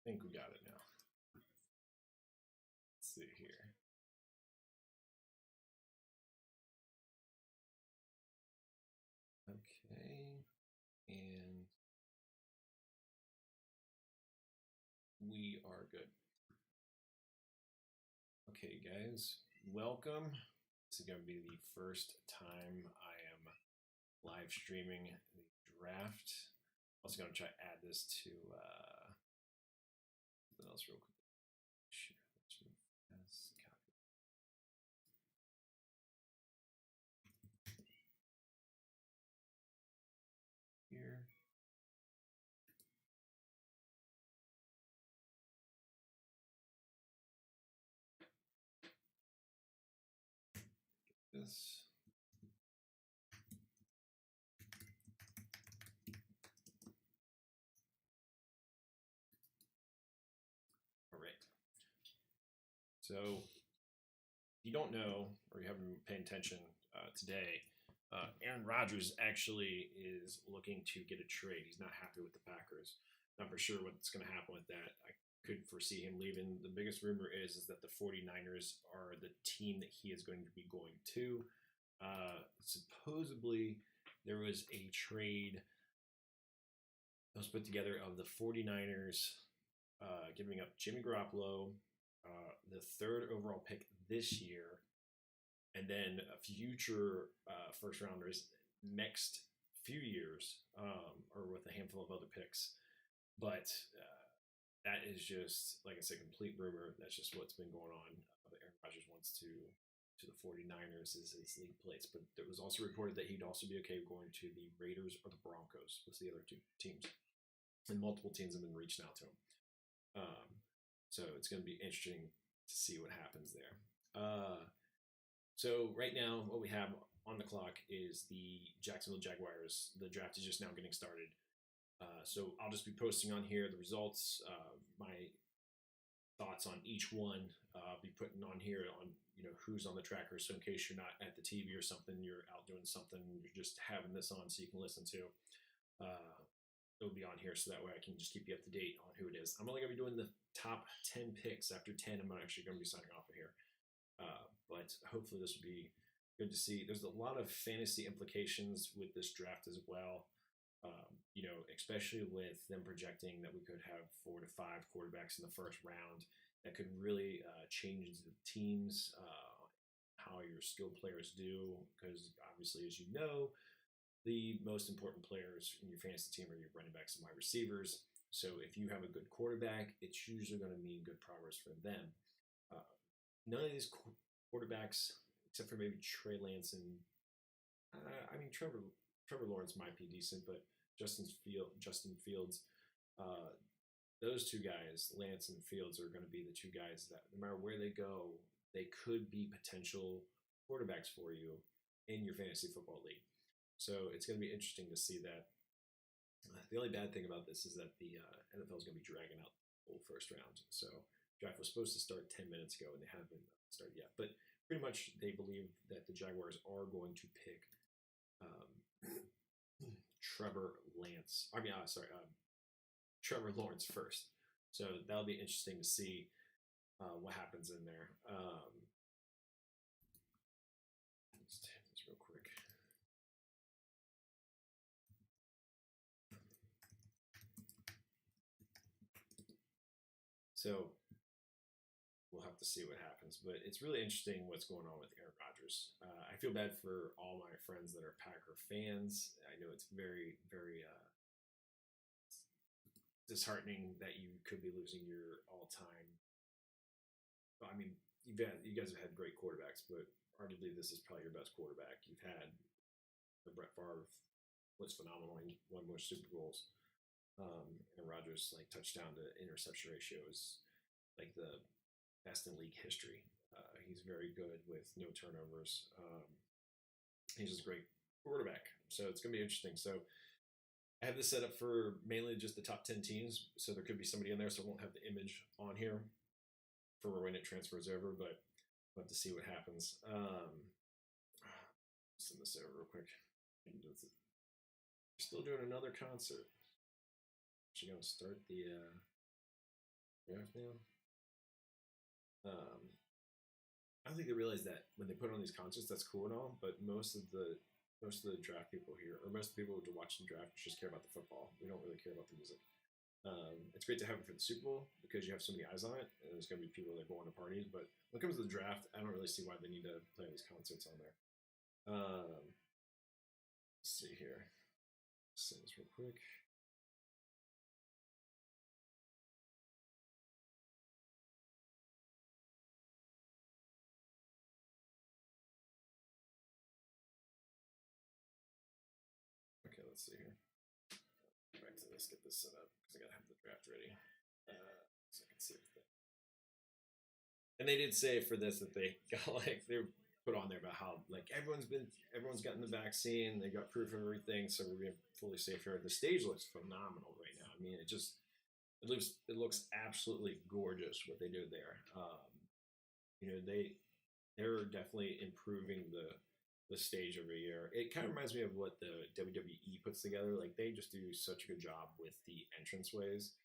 think we got it now. Let's see here. Okay, and we are good. Okay, guys, welcome. This is going to be the first time I am live streaming the draft. I'm also going to try to add this to something else real quick. Share this real fast. Copy. Here. This. All right. So, if you don't know or you haven't been paying attention today, Aaron Rodgers actually is looking to get a trade. He's not happy with the Packers. Not for sure what's going to happen with that. I could foresee him leaving. The biggest rumor is that the 49ers are the team that he is going to be going to. Supposedly, there was a trade that was put together of the 49ers giving up Jimmy Garoppolo, the third overall pick this year, and then a future first rounders next few years, or with a handful of other picks. But that is just, like I said, complete rumor. That's just what's been going on. Aaron Rodgers wants to the 49ers as his league place. But there was also reported that he'd also be okay going to the Raiders or the Broncos. Was the other two teams. And multiple teams have been reaching out to him. So it's going to be interesting to see what happens there. So right now, what we have on the clock is the Jacksonville Jaguars. The draft is just now getting started. So I'll just be posting on here the results, my thoughts on each one. I'll be putting on here on who's on the tracker. So in case you're not at the TV or something, you're out doing something, you're just having this on so you can listen to. It'll be on here so that way I can just keep you up to date on who it is. I'm only going to be doing the top 10 picks. After 10, I'm actually going to be signing off of here. But hopefully this will be good to see. There's a lot of fantasy implications with this draft as well. Especially with them projecting that we could have 4 to 5 quarterbacks in the first round. That could really change the teams, how your skilled players do. Because obviously, as you know, the most important players in your fantasy team are your running backs and wide receivers. So if you have a good quarterback, it's usually going to mean good progress for them. None of these quarterbacks, except for maybe Trey Lance and Trevor Lawrence might be decent, but Justin Fields, those two guys, Lance and Fields, are going to be the two guys that no matter where they go, they could be potential quarterbacks for you in your fantasy football league. So it's going to be interesting to see that. The only bad thing about this is that the NFL is going to be dragging out the whole first round. So draft was supposed to start 10 minutes ago, and they haven't started yet. But pretty much they believe that the Jaguars are going to pick Trevor Lawrence first. So that'll be interesting to see what happens in there. Let's take this real quick. So we'll have to see what happens. But it's really interesting what's going on with Aaron Rodgers. I feel bad for all my friends that are Packer fans. I know it's very, very disheartening that you could be losing your all-time. I mean, you guys have had great quarterbacks, but arguably this is probably your best quarterback. You've had Brett Favre was phenomenal. He won more Super Bowls. And Rodgers, like, touchdown to interception ratio is like the best in league history. He's very good with no turnovers. He's just a great quarterback. So it's going to be interesting. So I have this set up for mainly just the top 10 teams. So there could be somebody in there. So I won't have the image on here for when it transfers over, but we'll have to see what happens. Send this over real quick. Still doing another concert. Actually going to start the draft now. I don't think they realize that when they put on these concerts, that's cool and all, but most of the draft people here, or most of the people who watch the draft, just care about the football. We don't really care about the music. It's great to have it for the Super Bowl because you have so many eyes on it, and there's going to be people that go on to parties. But when it comes to the draft, I don't really see why they need to play these concerts on there. Let's see here. Say this real quick. Okay, let's see here. Back to this, get this set up because I gotta have the draft ready, so I can see everything. And they did say for this that they got they put on there about how everyone's gotten the vaccine, they got proof of everything, so we're fully safe here. The stage looks phenomenal right now. I mean, it looks absolutely gorgeous what they did there. They're definitely improving the stage every year. It kind of reminds me of what the WWE puts together. Like they just do such a good job with the entranceways,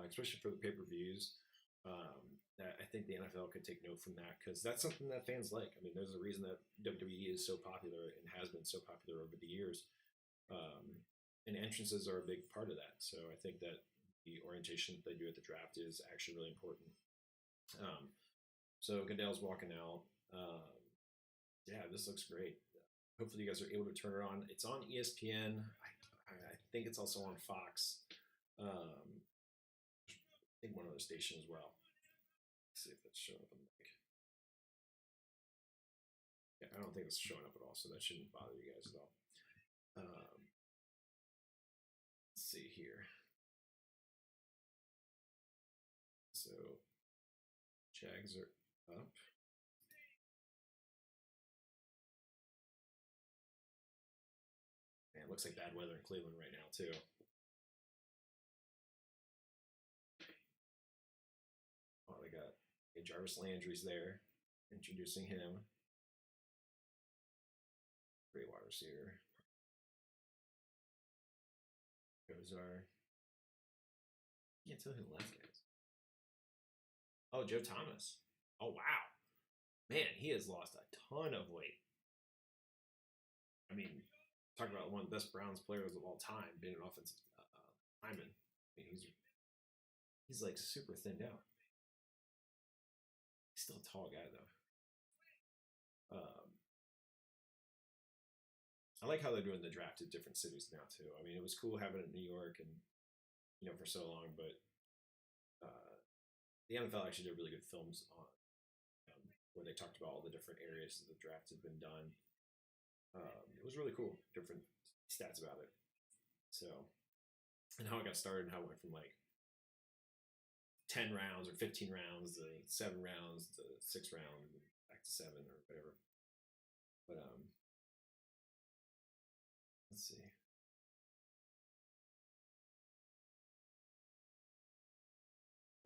especially for the pay-per-views. That I think the NFL could take note from that because that's something that fans like. I mean, there's a reason that WWE is so popular and has been so popular over the years. And entrances are a big part of that. So I think that the orientation that they do at the draft is actually really important. So Goodell's walking out. Yeah, this looks great. Hopefully, you guys are able to turn it on. It's on ESPN. I think it's also on Fox. I think one other station as well. Let's see if that's showing up on the mic. Yeah, I don't think it's showing up at all, so that shouldn't bother you guys at all. Let's see here. So, Jags are up. Man, it looks like bad weather in Cleveland right now, too. Oh, they got Jarvis Landry's there, introducing him. Great wide receiver. Those are. I can't tell who the last guy is. Oh, Joe Thomas. Oh, wow. Man, he has lost a ton of weight. I mean, talk about one of the best Browns players of all time, being an offensive lineman. I mean, he's like super thinned out. He's still a tall guy though. I like how they're doing the draft at different cities now too. I mean, it was cool having it in New York and for so long, but the NFL actually did really good films on where they talked about all the different areas that the draft had been done. It was really cool, different stats about it. So, and how it got started and how it went from like 10 rounds or 15 rounds to 7 rounds to 6 rounds back to 7 or whatever. But let's see.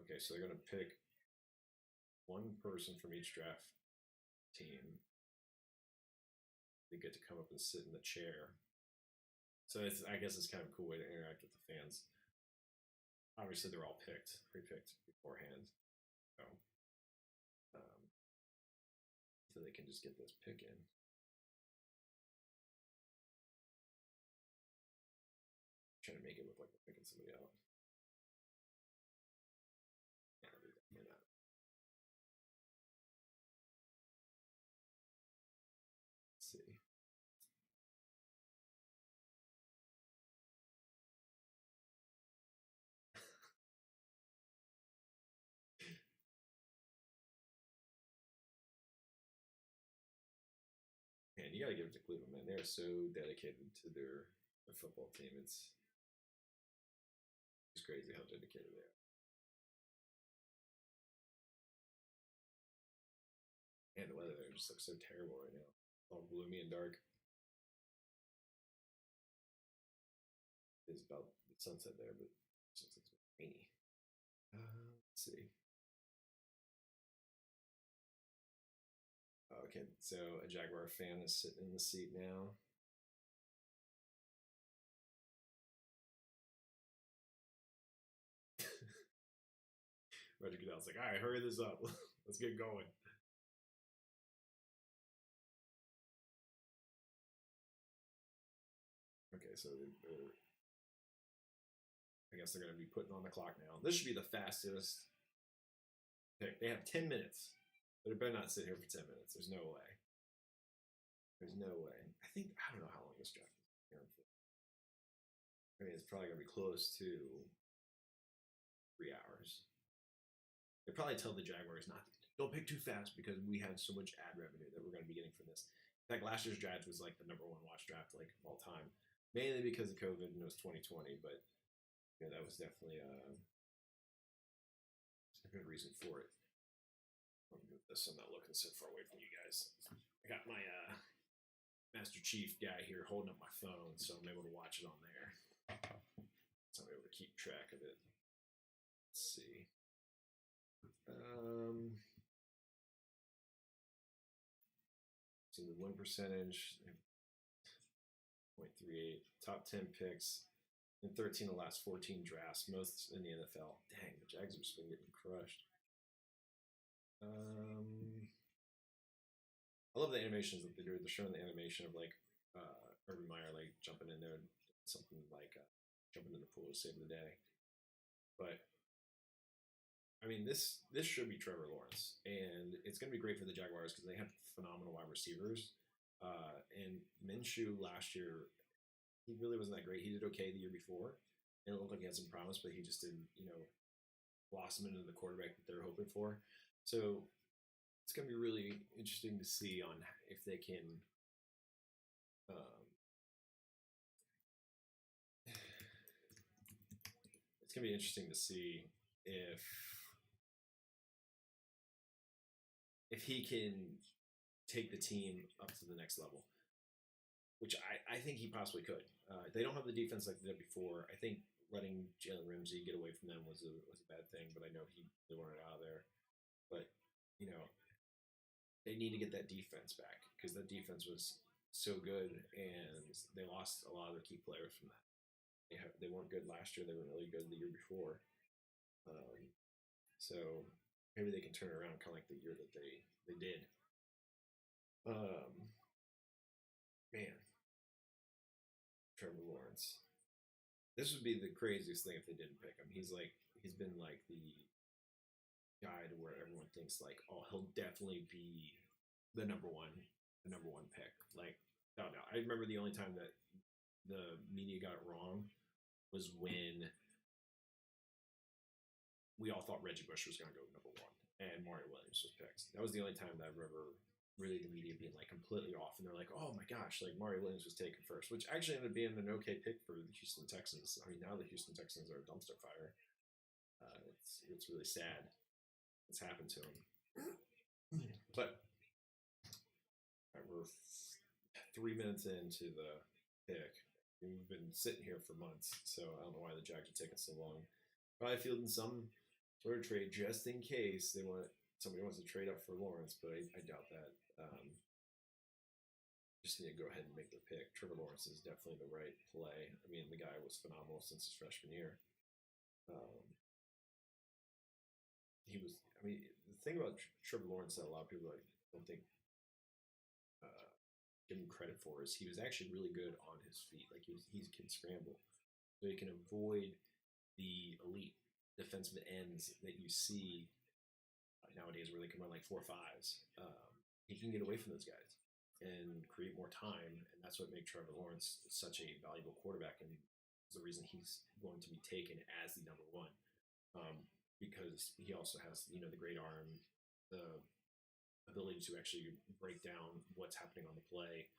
Okay, so they're going to pick one person from each draft team. They get to come up and sit in the chair. So I guess it's kind of a cool way to interact with the fans. Obviously, they're all pre-picked beforehand. So they can just get this pick in. Trying to make it look like they're picking somebody out. Yeah, definitely not. Let's see. Man, you gotta give it to Cleveland, man. They're so dedicated to their football team. It's crazy how dedicated they are. And the weather there just looks so terrible right now. All gloomy and dark. It's about the sunset there, but it looks like it's rainy. Let's see. Okay, so a Jaguar fan is sitting in the seat now. Roger Goodell's like, all right, hurry this up. Let's get going. Okay, so I guess they're going to be putting on the clock now. This should be the fastest pick. They have 10 minutes, but it better not sit here for 10 minutes. There's no way. There's no way. I don't know how long this draft is. I mean, it's probably going to be close to 3 hours. They probably tell the Jaguars don't pick too fast because we have so much ad revenue that we're going to be getting from this. In fact, last year's draft was like the #1 watch draft like of all time, mainly because of COVID and it was 2020. But that was definitely a good reason for it. I'm not looking so far away from you guys. I got my Master Chief guy here holding up my phone, so I'm able to watch it on there. So I'm able to keep track of it. Let's see. So the win percentage, 0.38, top 10 picks, and 13 of the last 14 drafts, most in the NFL. Dang, the Jags have just been getting crushed. I love the animations that they do. They're showing the animation of like Urban Meyer like jumping in there, something like jumping in the pool to save the day. But I mean, this should be Trevor Lawrence, and it's going to be great for the Jaguars because they have phenomenal wide receivers. And Minshew last year, he really wasn't that great. He did okay the year before, and it looked like he had some promise, but he just didn't, blossom into the quarterback that they're hoping for. So it's going to be really interesting to see on if they can. It's going to be interesting to see if he can take the team up to the next level, which I think he possibly could. They don't have the defense like they did before. I think letting Jalen Ramsey get away from them was a bad thing, but I know they wanted out of there. But they need to get that defense back because that defense was so good, and they lost a lot of their key players from that. They weren't good last year. They were really good the year before. So maybe they can turn it around, kind of like the year that they did. Man, Trevor Lawrence. This would be the craziest thing if they didn't pick him. He's been like the guy to where everyone thinks like, oh, he'll definitely be the number one pick. Like, no. I remember the only time that the media got it wrong was when we all thought Reggie Bush was going to go #1 and Mario Williams was picked. That was the only time that I remember really the media being like completely off, and they're like, oh my gosh, like Mario Williams was taken first, which actually ended up being an okay pick for the Houston Texans. I mean, now the Houston Texans are a dumpster fire. It's really sad what's happened to him. But we're 3 minutes into the pick. We've been sitting here for months, so I don't know why the Jags are taking so long. Probably fielding some sort of trade just in case somebody wants to trade up for Lawrence, but I doubt that. Just need to go ahead and make their pick. Trevor Lawrence is definitely the right play. I mean, the guy was phenomenal since his freshman year. The thing about Trevor Lawrence that a lot of people don't think give him credit for is he was actually really good on his feet. Like he can scramble, so he can avoid the elite defensive ends that you see nowadays, where they can run like 4.5s. He can get away from those guys and create more time, and that's what makes Trevor Lawrence such a valuable quarterback, and is the reason he's going to be taken as the #1. Because he also has the great arm, the ability to actually break down what's happening on the play,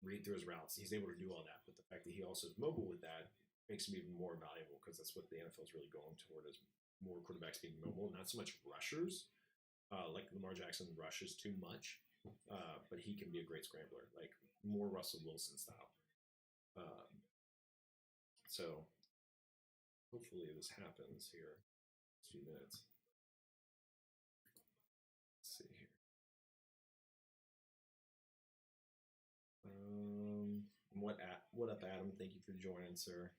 read through his routes. He's able to do all that, but the fact that he also is mobile with that makes him even more valuable, because that's what the NFL is really going toward, is more quarterbacks being mobile, not so much rushers. Like Lamar Jackson rushes too much, but he can be a great scrambler, like more Russell Wilson style. So hopefully this happens here. 2 minutes. Let's see here. What up, Adam? Thank you for joining, sir.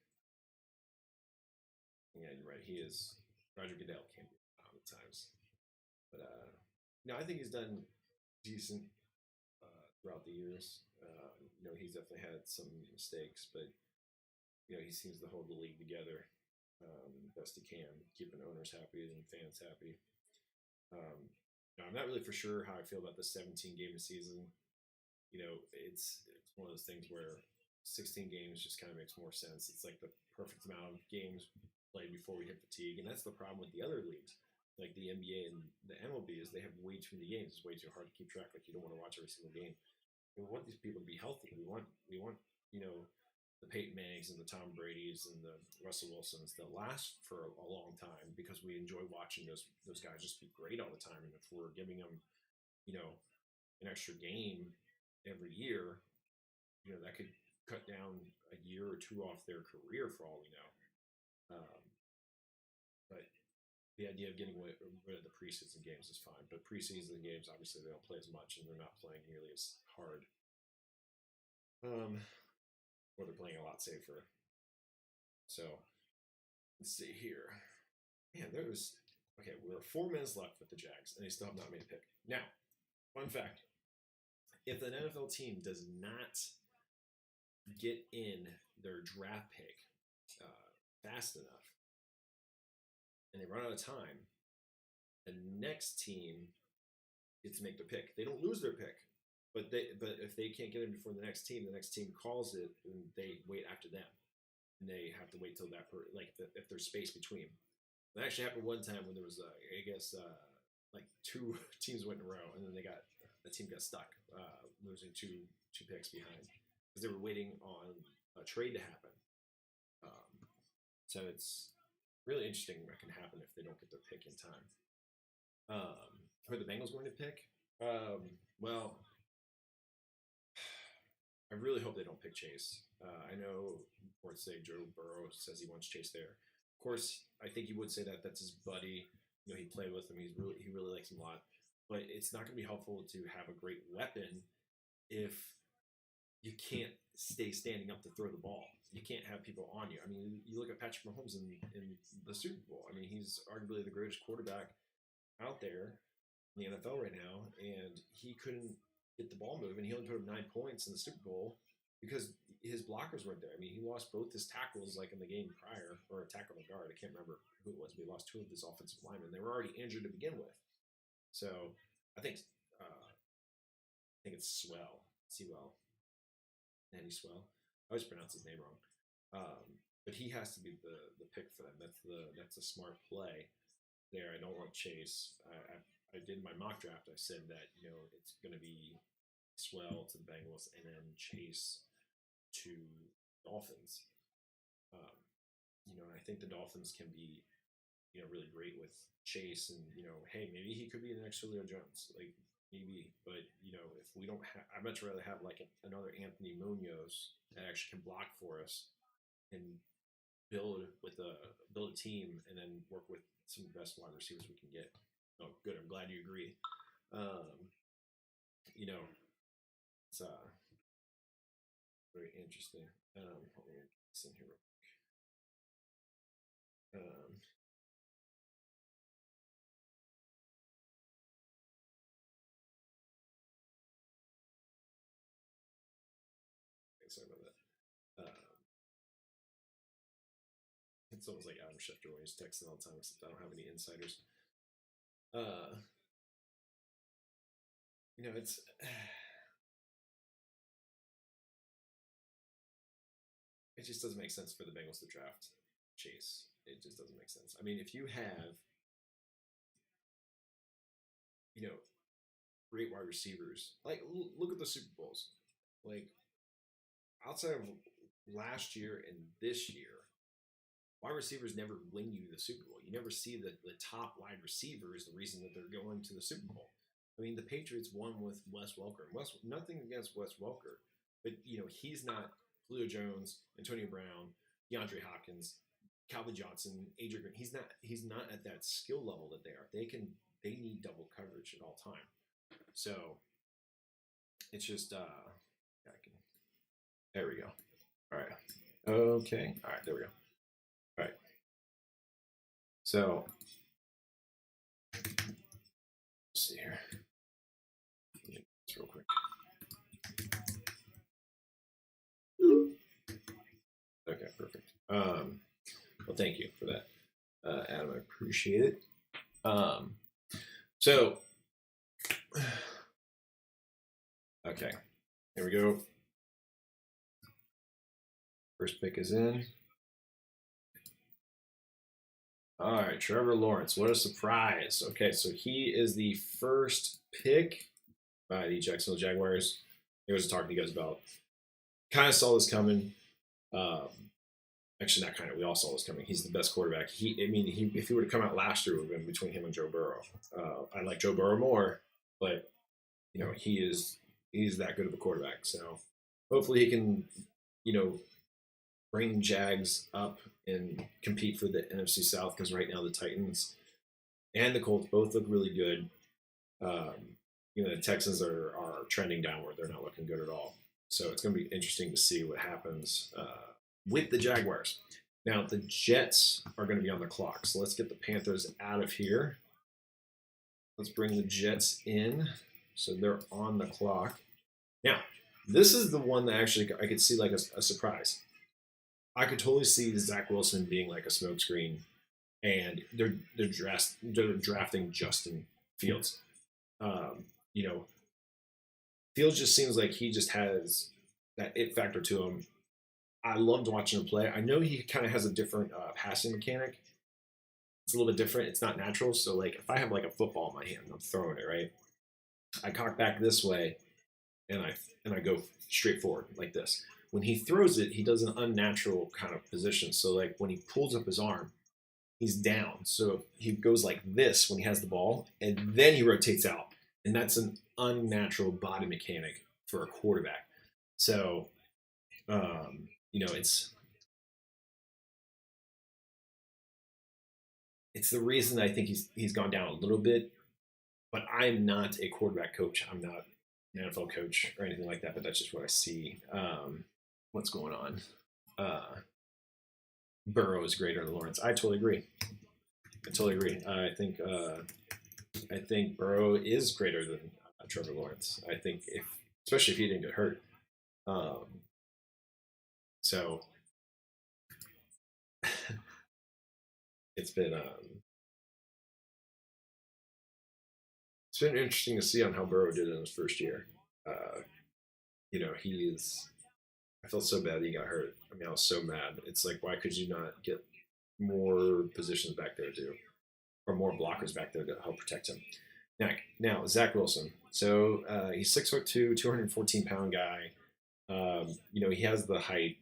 Yeah, you're right. He is. Roger Goodell can't be couple of times. But no, I think he's done decent throughout the years. He's definitely had some mistakes, but he seems to hold the league together best he can, keeping owners happy and fans happy. I'm not really for sure how I feel about the 17 game season. It's one of those things where 16 games just kind of makes more sense. It's like the perfect amount of games played before we hit fatigue, and that's the problem with the other leagues, like the NBA and the MLB, is they have way too many games. It's way too hard to keep track. Like, you don't want to watch every single game. We want these people to be healthy. We want the Peyton Mannings and the Tom Brady's and the Russell Wilsons that last for a long time, because we enjoy watching those guys just be great all the time. And if we're giving them, an extra game every year, that could cut down a year or two off their career for all we know. But the idea of getting rid of the preseason games is fine. But preseason games, obviously, they don't play as much, and they're not playing nearly as hard. Or they're playing a lot safer. So let's see here. Man, we're 4 minutes left with the Jags, and they still have not made a pick. Now, fun fact: if an NFL team does not get in their draft pick fast enough, and they run out of time, the next team gets to make the pick. They don't lose their pick. But if they can't get in before the next team calls it, and they wait after them, and they have to wait till that if there's space between. It actually happened one time when there was like 2 teams went in a row, and then the team got stuck, losing two picks behind because they were waiting on a trade to happen. So it's really interesting what can happen if they don't get their pick in time. Who are the Bengals going to pick? Well, I really hope they don't pick Chase. I know reports say Joe Burrow says he wants Chase there. Of course, I think he would say that. That's his buddy. He played with him. He really likes him a lot. But it's not going to be helpful to have a great weapon if you can't stay standing up to throw the ball. You can't have people on you. I mean, you look at Patrick Mahomes in the Super Bowl. I mean, he's arguably the greatest quarterback out there in the NFL right now, and he couldn't get the ball moving. He only put up 9 points in the Super Bowl because his blockers weren't there. I mean, he lost both his tackles like in the game prior, or a tackle and a guard. I can't remember who it was, but he lost 2 of his offensive linemen. They were already injured to begin with. So I think it's Sewell. Andy Swell. I always pronounce his name wrong. But he has to be the pick for them. That's a smart play there. I don't want Chase. I did my mock draft. I said that it's going to be Swell to the Bengals and then Chase to Dolphins. And I think the Dolphins can be really great with Chase, and hey, maybe he could be the next Julio Jones, like maybe. But if we don't have, I'd much rather have like another Anthony Munoz that actually can block for us and build a team, and then work with some of the best wide receivers we can get. Oh, good. I'm glad you agree. It's very interesting. Hold on, this in here real quick. Sorry about that. It's almost like Adam Schefter when he's texting all the time, except I don't have any insiders. It just doesn't make sense for the Bengals to draft Chase. It just doesn't make sense. I mean, if you have great wide receivers, like look at the Super Bowls, like outside of last year and this year, wide receivers never win you the Super Bowl. You never see the top wide receiver is the reason that they're going to the Super Bowl. I mean, the Patriots won with Wes Welker. Nothing against Wes Welker, but he's not Julio Jones, Antonio Brown, DeAndre Hopkins, Calvin Johnson, Adrian Green. He's not at that skill level that they are. They need double coverage at all time. So it's just there we go. All right. Okay. All right. There we go. All right. So Well, thank you for that, Adam. I appreciate it. So, okay, here we go. First pick is in. All right, Trevor Lawrence. What a surprise. Okay, so he is the first pick by the Jacksonville Jaguars. I was talking to you guys about. Kind of saw this coming. Actually, not kind of. We all saw this coming. He's the best quarterback. If he would have come out last year, it would have been between him and Joe Burrow. I like Joe Burrow more, but he's that good of a quarterback. So hopefully he can, bring Jags up and compete for the NFC South, because right now the Titans and the Colts both look really good. The Texans are trending downward. They're not looking good at all. So it's going to be interesting to see what happens with the Jaguars. Now, the Jets are going to be on the clock. So let's get the Panthers out of here. Let's bring the Jets in. So they're on the clock. Now, this is the one that actually I could see like a surprise. I could totally see Zach Wilson being like a smokescreen, and they're drafting Justin Fields. Fields just seems like he just has that it factor to him. I loved watching him play. I know he kind of has a different passing mechanic. It's a little bit different. It's not natural. So, like, if I have like a football in my hand, I'm throwing it right. I cock back this way, and I go straight forward like this. When he throws it, he does an unnatural kind of position. So, like, when he pulls up his arm, he's down. So he goes like this when he has the ball, and then he rotates out. And that's an unnatural body mechanic for a quarterback. So, it's the reason I think he's gone down a little bit. But I'm not a quarterback coach. I'm not an NFL coach or anything like that. But that's just what I see. What's going on? Burrow is greater than Lawrence. I totally agree. I think Burrow is greater than Trevor Lawrence. I think especially if he didn't get hurt. So it's been interesting to see on how Burrow did in his first year. I felt so bad he got hurt. I mean, I was so mad. It's like, why could you not get more positions back there too, or more blockers back there to help protect him? Now Zach Wilson. So he's 6'2", 214-pound guy. He has the height.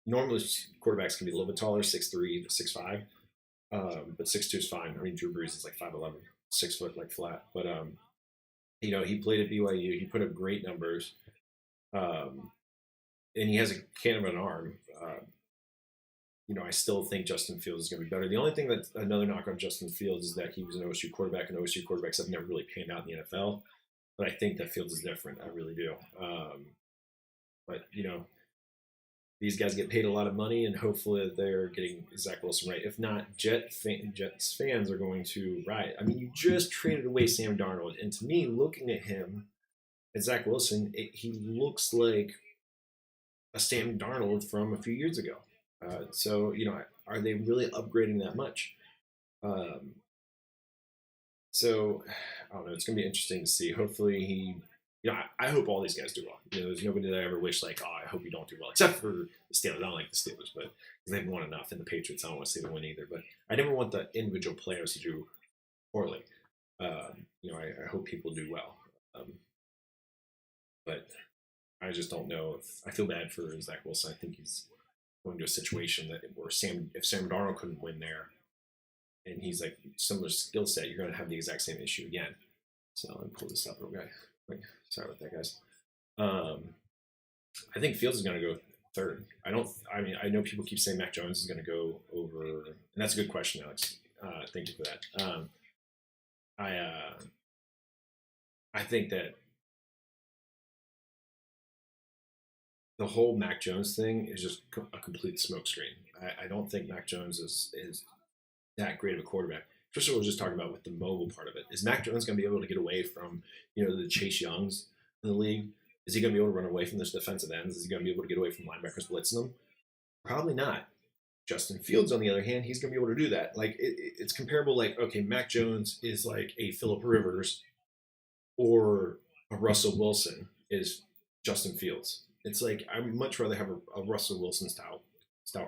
Normally quarterbacks can be a little bit taller, 6'3", 6'5", but 6'2" is fine. I mean, Drew Brees is like 5'11", 6 foot like flat. But he played at BYU. He put up great numbers. And he has a cannon of an arm. I still think Justin Fields is going to be better. The only thing that's another knock on Justin Fields is that he was an OSU quarterback, and OSU quarterbacks have never really panned out in the NFL. But I think that Fields is different. I really do. But these guys get paid a lot of money, and hopefully they're getting Zach Wilson right. If not, Jets fans are going to riot. I mean, you just traded away Sam Darnold, and to me, looking at him, at Zach Wilson, he looks like a Sam Darnold from a few years ago. So, are they really upgrading that much? So, I don't know. It's going to be interesting to see. Hopefully I hope all these guys do well. There's nobody that I ever wish like, I hope you don't do well, except for the Steelers. I don't like the Steelers, but they've won enough. And the Patriots, I don't want to see them win either. But I never want the individual players to do poorly. I hope people do well. But I just don't know I feel bad for Zach Wilson. I think he's going to a situation where if Sam Darnold couldn't win there, and he's like similar skill set, you're going to have the exact same issue again. So let me pull this up real quick. Sorry about that, guys. I think Fields is going to go third. I know people keep saying Mac Jones is going to go over, and that's a good question, Alex. Thank you for that. I think that the whole Mac Jones thing is just a complete smokescreen. I don't think Mac Jones is that great of a quarterback. Especially what we were just talking about with the mobile part of it. Is Mac Jones going to be able to get away from, the Chase Youngs in the league? Is he going to be able to run away from those defensive ends? Is he going to be able to get away from linebackers blitzing him? Probably not. Justin Fields, on the other hand, he's going to be able to do that. Like it's comparable. Like okay, Mac Jones is like a Phillip Rivers, or a Russell Wilson is Justin Fields. It's like I would much rather have a Russell Wilson style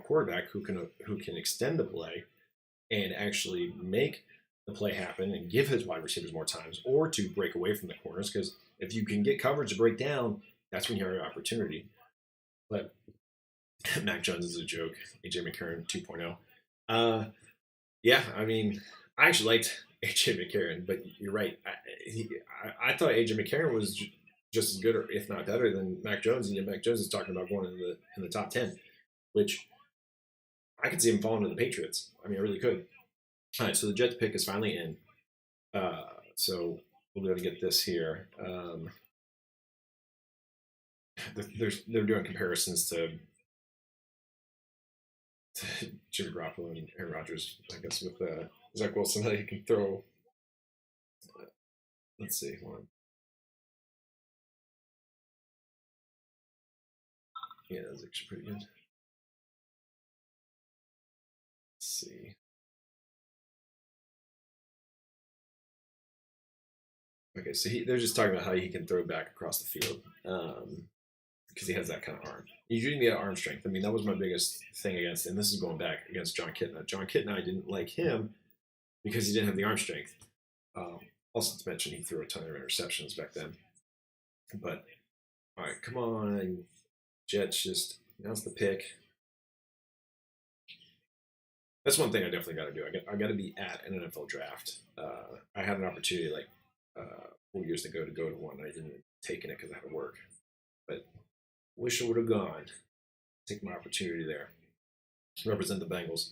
quarterback who can extend the play and actually make the play happen and give his wide receivers more times, or to break away from the corners. Because if you can get coverage to break down, that's when you have your opportunity. But Mac Jones is a joke. AJ McCarron 2.0. Yeah, I mean, I actually liked AJ McCarron, but you're right. I thought AJ McCarron was just as good, or if not better, than Mac Jones. And yet Mac Jones is talking about going in the top 10, which I could see him falling to the Patriots. I mean, I really could. All right, so the Jets pick is finally in. So we'll be able to get this here. They're doing comparisons to Jimmy Garoppolo and Aaron Rodgers, I guess, with Zach Wilson, that he can throw. Let's see, one. Yeah, that's actually pretty good. Let's see. Okay, so they're just talking about how he can throw back across the field because he has that kind of arm. You do need that arm strength. I mean, that was my biggest thing against, and this is going back against John Kitna. John Kitna, I didn't like him because he didn't have the arm strength. Also, to mention, he threw a ton of interceptions back then. But, all right, come on. Jets just announce the pick. That's one thing I definitely got to do. I got to be at an NFL draft. I had an opportunity like 4 years ago to go to one. I didn't take it because I had to work. But wish I would have gone. Take my opportunity there. Represent the Bengals.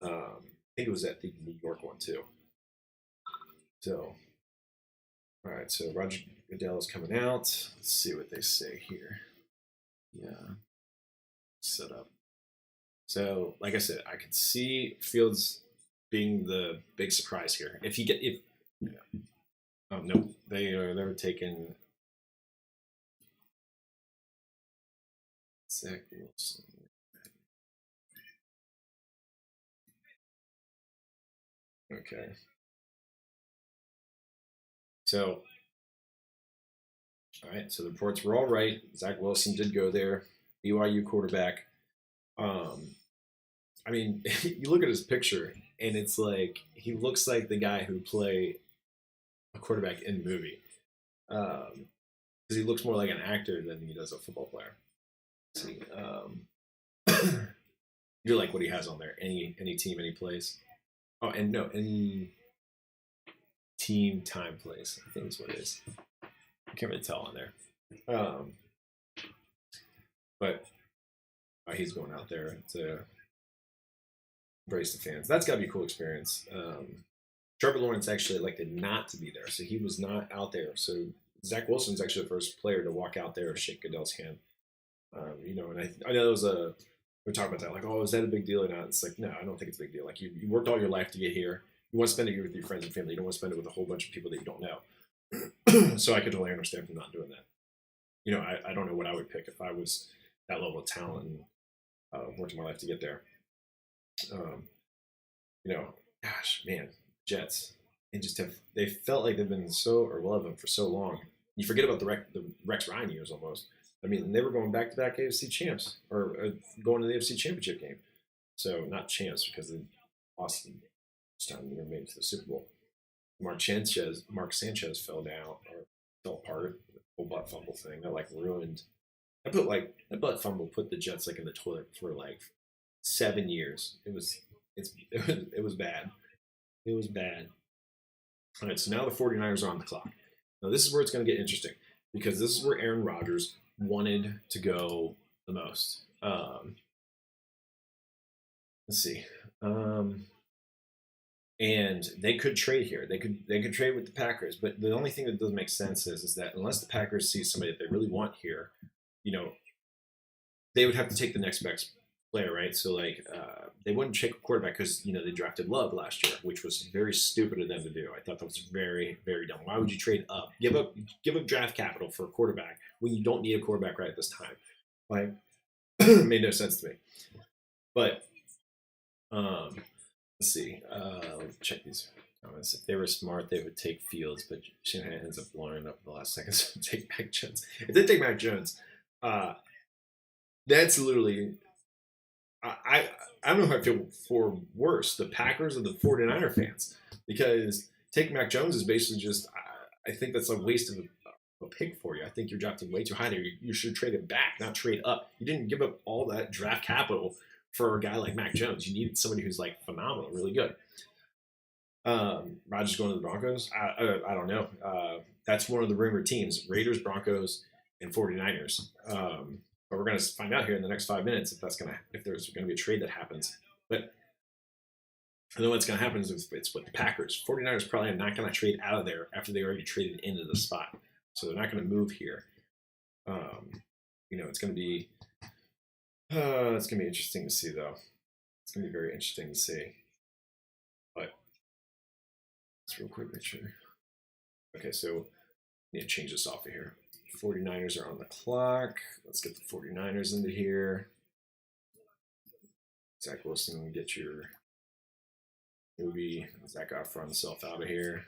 I think it was at the New York one too. So, all right. So Roger Goodell is coming out. Let's see what they say here. Yeah. Set up. So, like I said, I could see Fields being the big surprise here. If yeah. Oh no, they're taking Zach Wilson. Okay. So, all right. So the reports were all right. Zach Wilson did go there. BYU quarterback. I mean, you look at his picture, and it's like he looks like the guy who played a quarterback in the movie. Because he looks more like an actor than he does a football player. Let's see. You're like what he has on there. Any team, any place. Oh, and no, any team, time, place. I think that's what it is. I can't really tell on there. But he's going out there to embrace the fans. That's got to be a cool experience. Trevor Lawrence actually elected not to be there, so he was not out there. So Zach Wilson's actually the first player to walk out there and shake Goodell's hand. And I know it was we're talking about that, like, oh, is that a big deal or not? It's like, no, I don't think it's a big deal. Like, you worked all your life to get here. You want to spend it with your friends and family. You don't want to spend it with a whole bunch of people that you don't know. So I could totally understand him not doing that. I don't know what I would pick if I was that level of talent and worked my life to get there. Gosh, man, Jets. They felt like they've been so irrelevant for so long. You forget about the Rex Ryan years almost. I mean, they were going back-to-back AFC champs, or going to the AFC Championship game. So not champs because they lost this time. They made it to the Super Bowl. Mark Sanchez fell apart. The whole butt fumble thing. That ruined. That butt fumble put the Jets in the toilet for 7 years. It was bad. It was bad. All right, so now the 49ers are on the clock. Now this is where it's going to get interesting because this is where Aaron Rodgers wanted to go the most. Let's see. And they could trade here. They could trade with the Packers, but the only thing that doesn't make sense is that unless the Packers see somebody that they really want here, they would have to take the next best player, right? So they wouldn't take a quarterback because they drafted Love last year, which was very stupid of them to do. I thought that was very, very dumb. Why would you trade up, give up draft capital for a quarterback when you don't need a quarterback right at this time? Made no sense to me. But let's see. Let's check these comments. If they were smart, they would take Fields, but Shanahan ends up blowing up the last second. So take Mac Jones. If they take Mac Jones, that's literally. I don't know how I feel for worse, the Packers or the 49er fans, because take Mac Jones is basically just. I think that's a waste of a pick for you. I think you're drafting way too high there. You should trade it back, not trade up. You didn't give up all that draft capital for a guy like Mac Jones. You needed somebody who's like phenomenal, really good. Rodgers going to the Broncos? I don't know. That's one of the rumored teams: Raiders, Broncos, and 49ers. But we're going to find out here in the next 5 minutes if there's going to be a trade that happens. But I know what's going to happen is it's with the Packers. 49ers probably are not going to trade out of there after they already traded into the spot. So they're not going to move here. It's going to be interesting to see, though. It's going to be very interesting to see. But let's real quick make sure. Okay, so I need to change this off of here. 49ers are on the clock. Let's get the 49ers into here. Zach Wilson, get your movie. Zach got front himself out of here.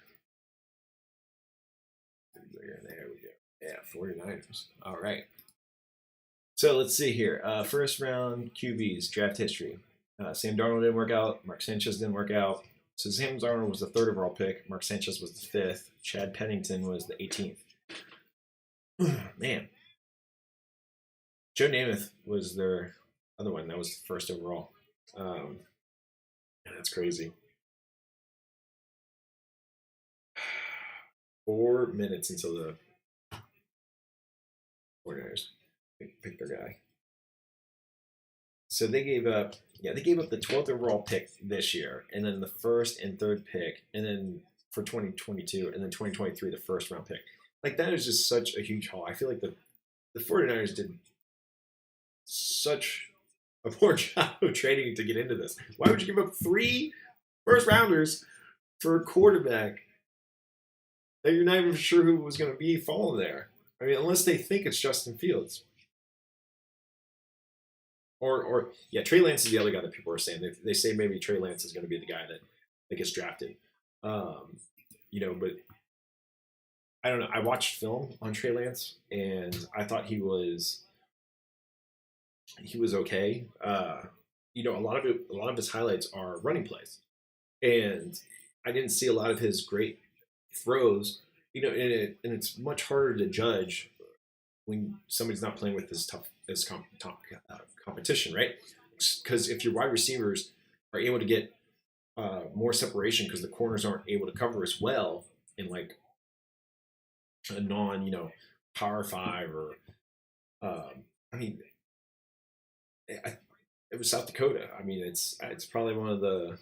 There we go. Yeah, 49ers. All right. So let's see here. First round QBs, draft history. Sam Darnold didn't work out. Mark Sanchez didn't work out. So Sam Darnold was the 3rd overall pick. Mark Sanchez was the 5th. Chad Pennington was the 18th. Man. Joe Namath was their other one. That was the 1st overall. That's crazy. 4 minutes until the 49ers pick their guy. So they gave up the 12th overall pick this year, and then the 1st and 3rd pick, and then for 2022, and then 2023, the 1st round pick. Like, that is just such a huge haul. I feel like the 49ers did such a poor job of trading to get into this. Why would you give up 3 first rounders for a quarterback that you're not even sure who was going to be falling there? I mean, unless they think it's Justin Fields. Or Trey Lance is the other guy that people are saying. They say maybe Trey Lance is going to be the guy that gets drafted. But I don't know. I watched film on Trey Lance, and I thought he was okay. A lot of his highlights are running plays, and I didn't see a lot of his great throws. And it's much harder to judge when somebody's not playing with this competition, right? Because if your wide receivers are able to get more separation because the corners aren't able to cover as well in like a non, Power 5 or it was South Dakota. I mean, it's probably one of the.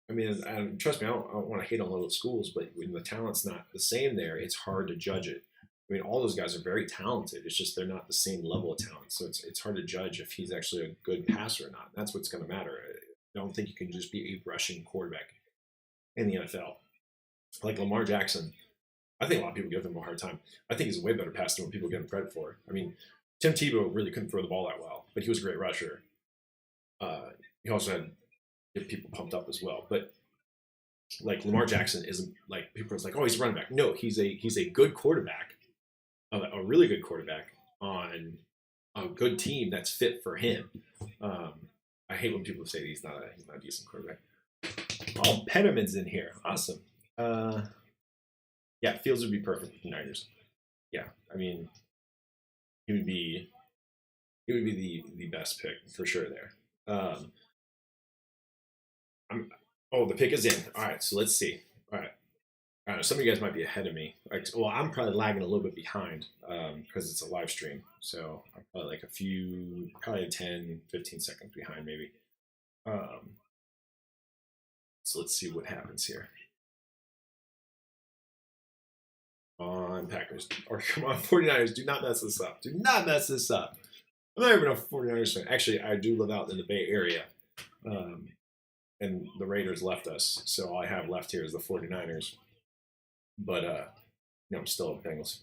I mean, trust me, I don't want to hate on little schools, but when the talent's not the same there, it's hard to judge it. I mean, all those guys are very talented. It's just they're not the same level of talent, so it's hard to judge if he's actually a good passer or not. That's what's going to matter. I don't think you can just be a rushing quarterback in the NFL. Like Lamar Jackson, I think a lot of people give him a hard time. I think he's a way better passer than what people give him credit for. I mean, Tim Tebow really couldn't throw the ball that well, but he was a great rusher. He also had get people pumped up as well. But like Lamar Jackson isn't like people are like, oh, he's a running back. No, he's a good quarterback, a really good quarterback on a good team that's fit for him. I hate when people say he's not a decent quarterback. Oh, Petterman's in here. Awesome. Yeah, Fields would be perfect with the Niners. Yeah, I mean, he would be the best pick for sure there. The pick is in. All right, so let's see. All right. Some of you guys might be ahead of me. I'm probably lagging a little bit behind because it's a live stream. So I'm probably like probably 10, 15 seconds behind maybe. So let's see what happens here. On Packers. Or come on, 49ers. Do not mess this up. Do not mess this up. I'm not even a 49ers fan. Actually, I do live out in the Bay Area. And the Raiders left us. So all I have left here is the 49ers. But, I'm still a Bengals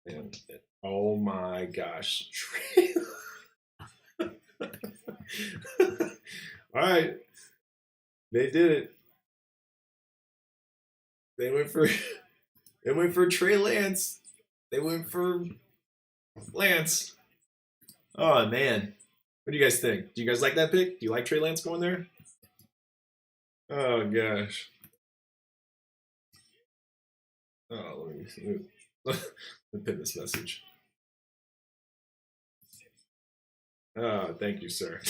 fan. Oh my gosh. All right, they did it. They went for Trey Lance. They went for Lance. Oh man, what do you guys think? Do you guys like that pick? Do you like Trey Lance going there? Oh gosh. Oh, let me pin this message. Oh, thank you, sir.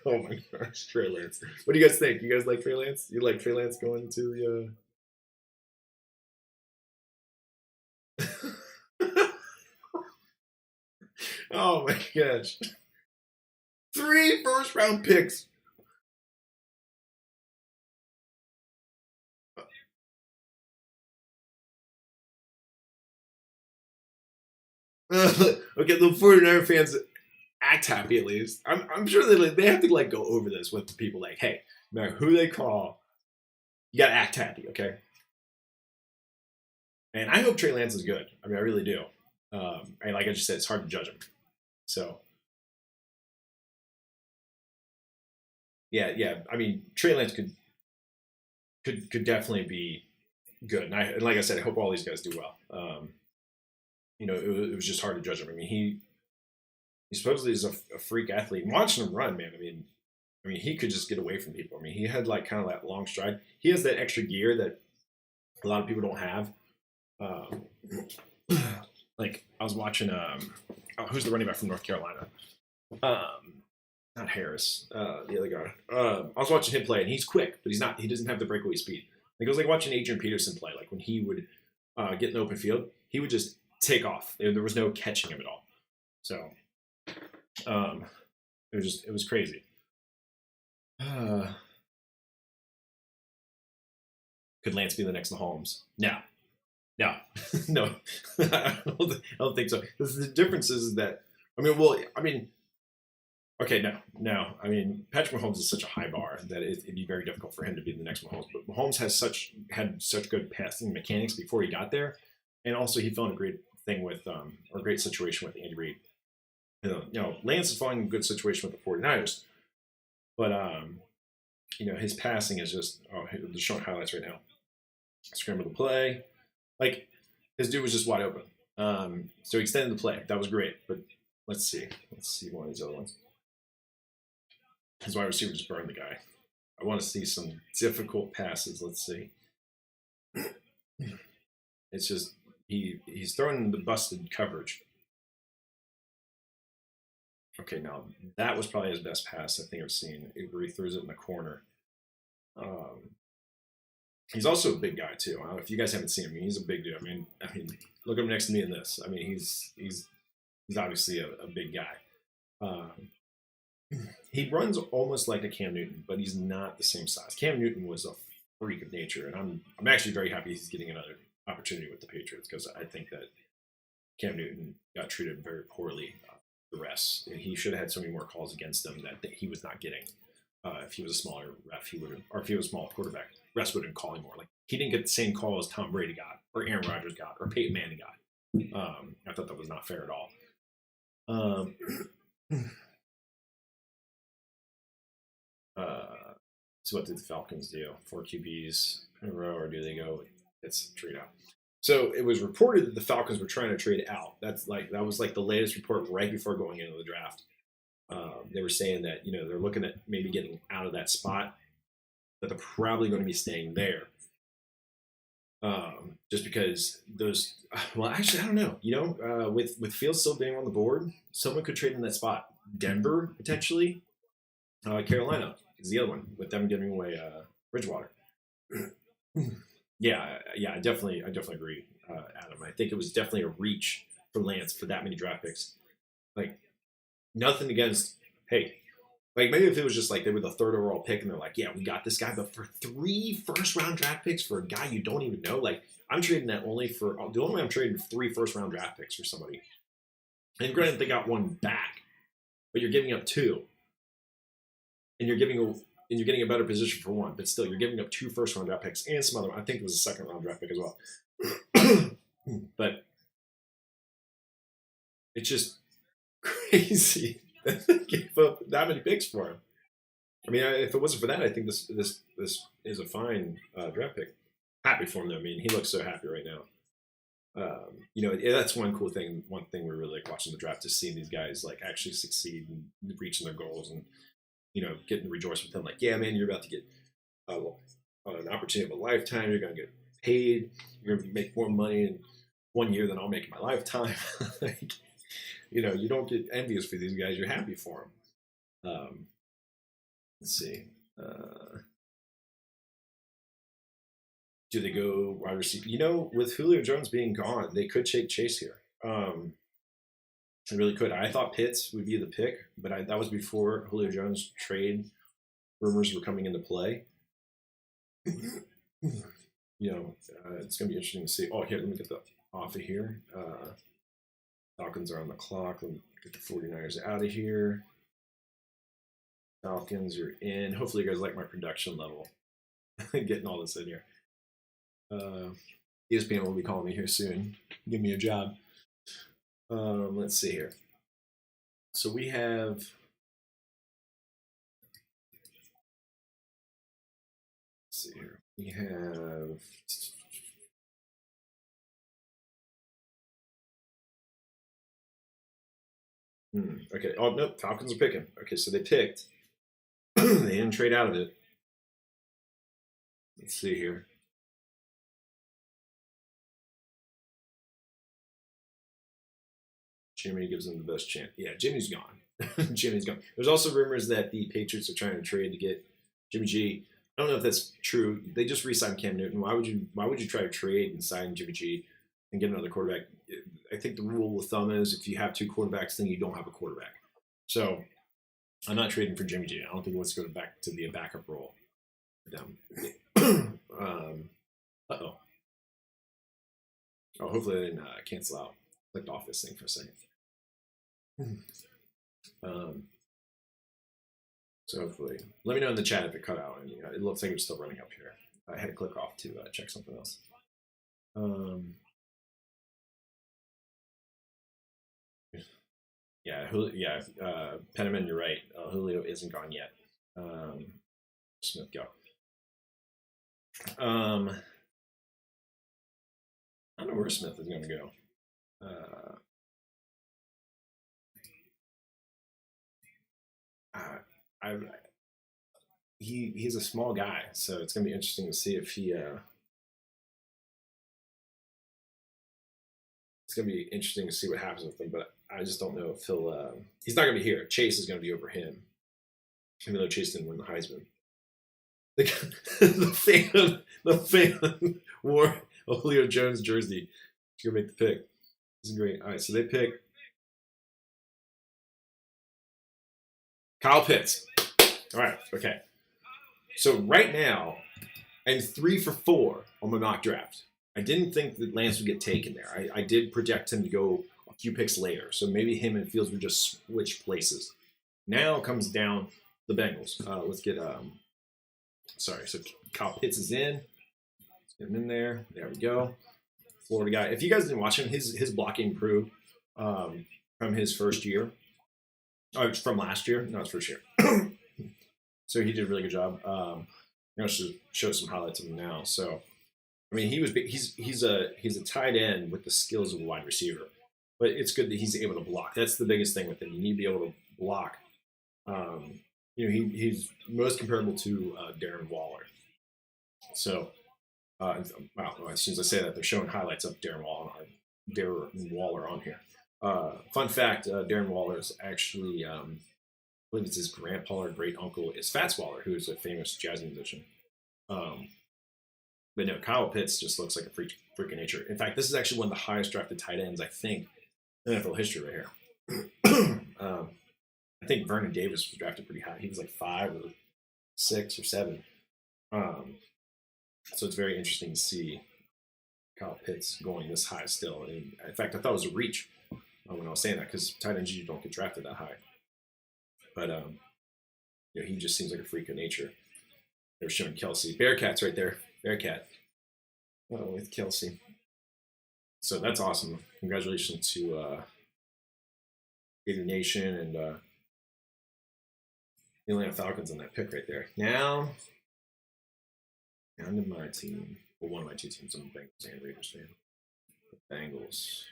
Oh my gosh, Trey Lance. What do you guys think? You guys like Trey Lance? You like Trey Lance going to the? Oh my gosh, 3 first-round picks. Okay, the 49er fans act happy at least. I'm sure they have to like go over this with the people. Like, hey, no matter who they call, you gotta act happy, okay? And I hope Trey Lance is good. I mean, I really do. And like I just said, it's hard to judge him. So yeah. I mean, Trey Lance could definitely be good. And like I said, I hope all these guys do well. It was just hard to judge him. I mean, he supposedly is a freak athlete. And watching him run, man, I mean, he could just get away from people. I mean, he had like kind of that long stride. He has that extra gear that a lot of people don't have. Like I was watching, who's the running back from North Carolina? Not Harris, the other guy. I was watching him play, and he's quick, but he doesn't have the breakaway speed. Like, it was like watching Adrian Peterson play. Like when he would get in the open field, he would just take off. There was no catching him at all. So it was crazy. Could Lance be the next Mahomes? No. No. No. I don't think so. The difference is that, okay, no. I mean, Patrick Mahomes is such a high bar that it'd be very difficult for him to be the next Mahomes. But Mahomes had such good passing mechanics before he got there, and also he fell in a great thing with or a great situation with Andy Reid. Lance is falling in a good situation with the 49ers, but his passing is just they're showing highlights right now. Scramble the play, like his dude was just wide open. So he extended the play. That was great, but let's see one of these other ones. His wide receiver just burned the guy. I want to see some difficult passes. Let's see. It's just he's throwing the busted coverage. Okay, now that was probably his best pass I think I've seen, where he throws it in the corner. He's also a big guy too. I don't know if you guys haven't seen him. He's a big dude. I mean, look at him next to me in this. I mean, he's obviously a big guy. He runs almost like a Cam Newton, but he's not the same size. Cam Newton was a freak of nature, and I'm actually very happy he's getting another opportunity with the Patriots, because I think that Cam Newton got treated very poorly. The rest, he should have had so many more calls against him that he was not getting. If he was a smaller ref, he would have, or if he was a small quarterback, refs would have been calling more. Like, he didn't get the same call as Tom Brady got, or Aaron Rodgers got, or Peyton Manning got. I thought that was not fair at all. So what did the Falcons do? 4 QBs in a row, or do they go? It's trade out. So it was reported that the Falcons were trying to trade out. That was like the latest report right before going into the draft. They were saying that they're looking at maybe getting out of that spot, but they're probably going to be staying there. Just because those. Well, actually, I don't know. With Fields still being on the board, someone could trade in that spot. Denver potentially. Carolina is the other one, with them giving away Bridgewater. Yeah, I definitely agree, Adam. I think it was definitely a reach for Lance for that many draft picks. Like, nothing against, hey, like maybe if it was just like they were the 3rd overall pick and they're like, yeah, we got this guy, but for 3 first-round draft picks for a guy you don't even know, like, I'm trading that the only way I'm trading 3 first-round draft picks for somebody. And granted, they got 1 back, but you're giving up 2, and you're getting a better position for 1, but still, you're giving up 2 first-round draft picks and some other. I think it was a 2nd-round draft pick as well. But it's just crazy gave up that many picks for him. I mean, if it wasn't for that, I think this is a fine draft pick. Happy for him though. I mean, he looks so happy right now. That's one cool thing. One thing we really like watching the draft is seeing these guys like actually succeed and reaching their goals, and getting to rejoice with them. Like, yeah, man, you're about to get an opportunity of a lifetime. You're gonna get paid. You're gonna make more money in 1 year than I'll make in my lifetime. Like, you don't get envious for these guys. You're happy for them. Let's see. Do they go wide receiver? With Julio Jones being gone, they could take Chase here. They really could. I thought Pitts would be the pick, but that was before Julio Jones trade rumors were coming into play. It's going to be interesting to see. Oh, here, let me get the off of here. Falcons are on the clock. Let me get the 49ers out of here. Falcons are in. Hopefully you guys like my production level. Getting all this in here. ESPN will be calling me here soon. Give me a job. Let's see here. So we have. Let's see here. We have. Okay. Oh, no. Falcons are picking. Okay, so they picked. They didn't trade out of it. Let's see here. Jimmy gives them the best chance. Yeah, Jimmy's gone. Jimmy's gone. There's also rumors that the Patriots are trying to trade to get Jimmy G. I don't know if that's true. They just re-signed Cam Newton. Why would you try to trade and sign Jimmy G and get another quarterback? I think the rule of thumb is if you have two quarterbacks, then you don't have a quarterback. So I'm not trading for Jimmy G. I don't think he wants to go back to be a backup role for them. Uh-oh. Oh, hopefully I didn't cancel out. Clicked off this thing for a second. So hopefully, let me know in the chat if it cut out. And it looks like it's still running up here. I had to click off to check something else. Penniman, you're right. Julio isn't gone yet. Smith, go. I don't know where Smith is going to go. He's a small guy, so it's going to be interesting to see if he. It's going to be interesting to see what happens with him, but I just don't know if he'll. He's not going to be here. Chase is going to be over him, even though Chase didn't win the Heisman. The fan wore a Julio Jones jersey to go make the pick. This is great. All right, so they pick Kyle Pitts. All right, okay. So right now, I'm 3 for 4 on my mock draft. I didn't think that Lance would get taken there. I did project him to go a few picks later, so maybe him and Fields would just switch places. Now it comes down the Bengals. Let's get so Kyle Pitts is in. Let's get him in there. There we go. Florida guy. If you guys didn't watch him, his blocking improved from his first year. Oh, it's from last year. No, it's first year. So he did a really good job. Should show some highlights of him now. So, I mean, he's a tight end with the skills of a wide receiver, but it's good that he's able to block. That's the biggest thing with him. You need to be able to block. He's most comparable to Darren Waller. So, as soon as I say that, they're showing highlights of Darren Waller on here. Fun fact: Darren Waller is actually, I believe it's his grandpa or great uncle is Fats Waller, who is a famous jazz musician. But no, Kyle Pitts just looks like a freak of nature. In fact, this is actually one of the highest drafted tight ends, I think, in NFL history right here. I think Vernon Davis was drafted pretty high. He was like 5 or 6 or 7. So it's very interesting to see Kyle Pitts going this high still. And in fact, I thought it was a reach when I was saying that because tight ends usually don't get drafted that high. But he just seems like a freak of nature. They're showing Kelsey. Bearcats right there. Bearcat. With Kelsey. So that's awesome. Congratulations to Gator Nation and The Atlanta Falcons on that pick right there. Now, down to my team. Well, one of my two teams. I'm a Bengals and Raiders fan. The Bengals.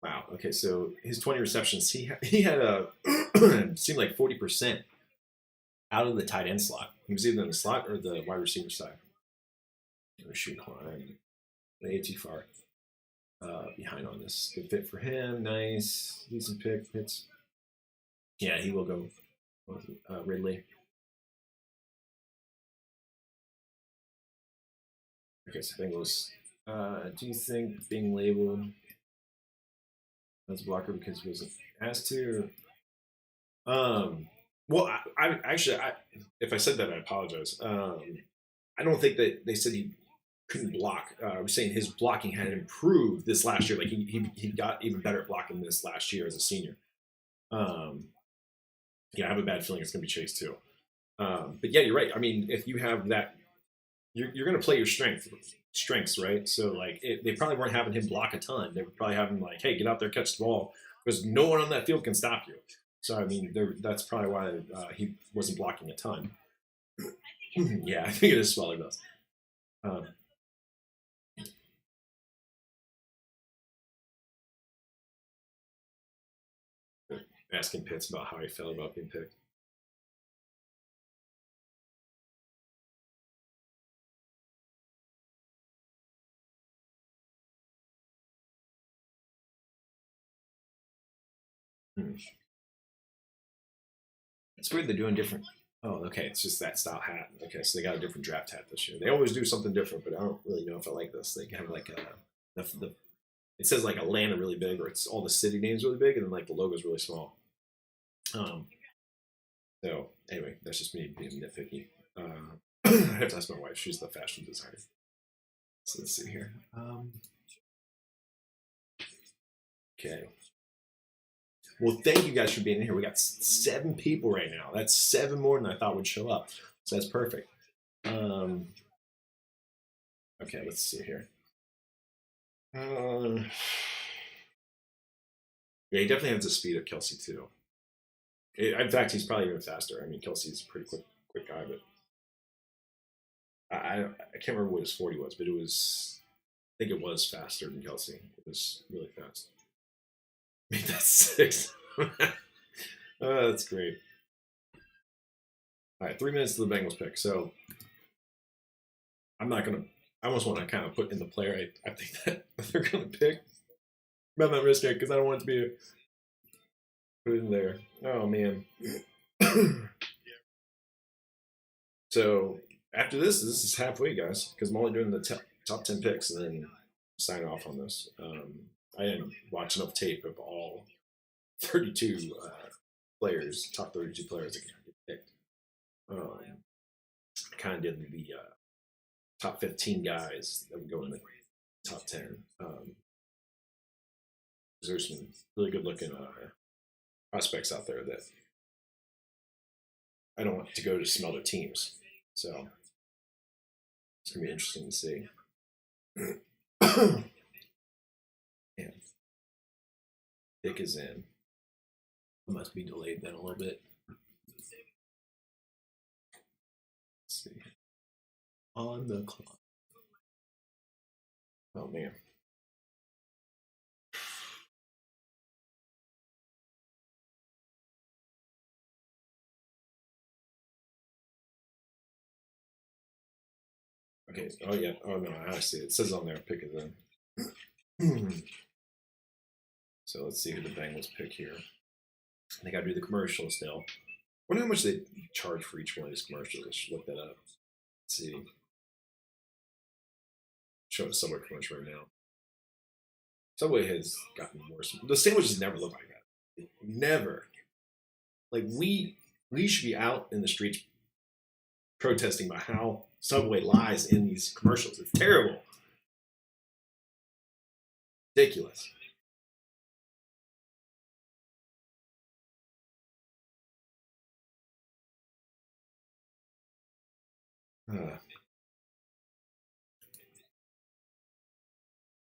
Wow. Okay, so his 20 receptions, he had a seemed like 40% out of the tight end slot. He was either in the slot or the wide receiver side. Oh, shoot, I'm way too far behind on this. Good fit for him. Nice. Decent pick. Hits. Yeah, he will go. Ridley. Okay, so Bengals. Do you think being labeled as a blocker because he wasn't asked to? Well, I actually, if I said that, I apologize. I don't think that they said he couldn't block. I was saying his blocking had improved this last year. Like he got even better at blocking this last year as a senior. Yeah, I have a bad feeling it's going to be Chase too. But yeah, you're right. I mean, if you have that, you're going to play your strengths, right? So like they probably weren't having him block a ton. They were probably having him like, hey, get out there, catch the ball, because no one on that field can stop you. So I mean, that's probably why he wasn't blocking a ton. Yeah, I think it is smaller dust. Asking Pitts about how he felt about being picked. It's weird they're doing different. Oh, okay. It's just that style hat. Okay, so they got a different draft hat this year. They always do something different, but I don't really know if I like this. They have like it says like Atlanta really big, or it's all the city names really big, and then like the logo's really small. So anyway, that's just me being nitpicky. I have to ask my wife. She's the fashion designer. So let's see here. Okay. Well, thank you guys for being here. We got 7 people right now. That's 7 more than I thought would show up. So that's perfect. Okay, let's see here. Yeah, he definitely has the speed of Kelsey too. In fact, he's probably even faster. I mean, Kelsey's a pretty quick guy, but I can't remember what his 40 was, but it was. I think it was faster than Kelsey. It was really fast. Made that 6. Oh, that's great. All right, 3 minutes to the Bengals pick. So I'm not gonna. I almost want to kind of put in the player I think that they're gonna pick. But I'm not risking it because I don't want it to be put it in there. Oh man. So after this is halfway, guys, because I'm only doing the top 10 picks and then sign off on this. I didn't watch enough tape of all 32 players, top 32 players that get picked. I kind of did the top 15 guys that would go in the top 10. There's some really good looking prospects out there that I don't want to go to some other teams. So it's going to be interesting to see. Yeah. Pick is in. It must be delayed then a little bit. Let's see. On the clock. Oh, man. Okay. Oh, yeah. Oh, no. I see it. It says on there, pick is in. So let's see who the Bengals pick here. I think I'll do the commercials still. I wonder how much they charge for each one of these commercials. I should look that up. Let's see. Show a Subway commercial right now. Subway has gotten worse. The sandwiches never look like that. Never. Like we should be out in the streets protesting about how Subway lies in these commercials. It's terrible. Ridiculous.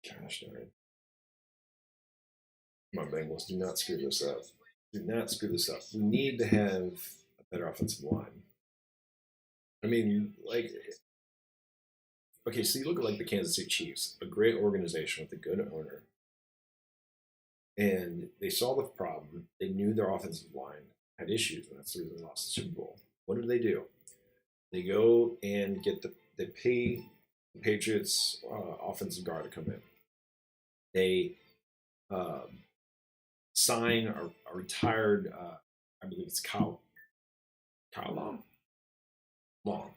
Gosh darn. Come on, Bengals, do not screw this up. Do not screw this up. We need to have a better offensive line. I mean, like, okay, so you look at like the Kansas City Chiefs, a great organization with a good owner, and they saw the problem. They knew their offensive line had issues, and that's the reason they lost the Super Bowl. What do? They go and they pay the Patriots offensive guard to come in. They sign a retired, I believe it's Kyle Long.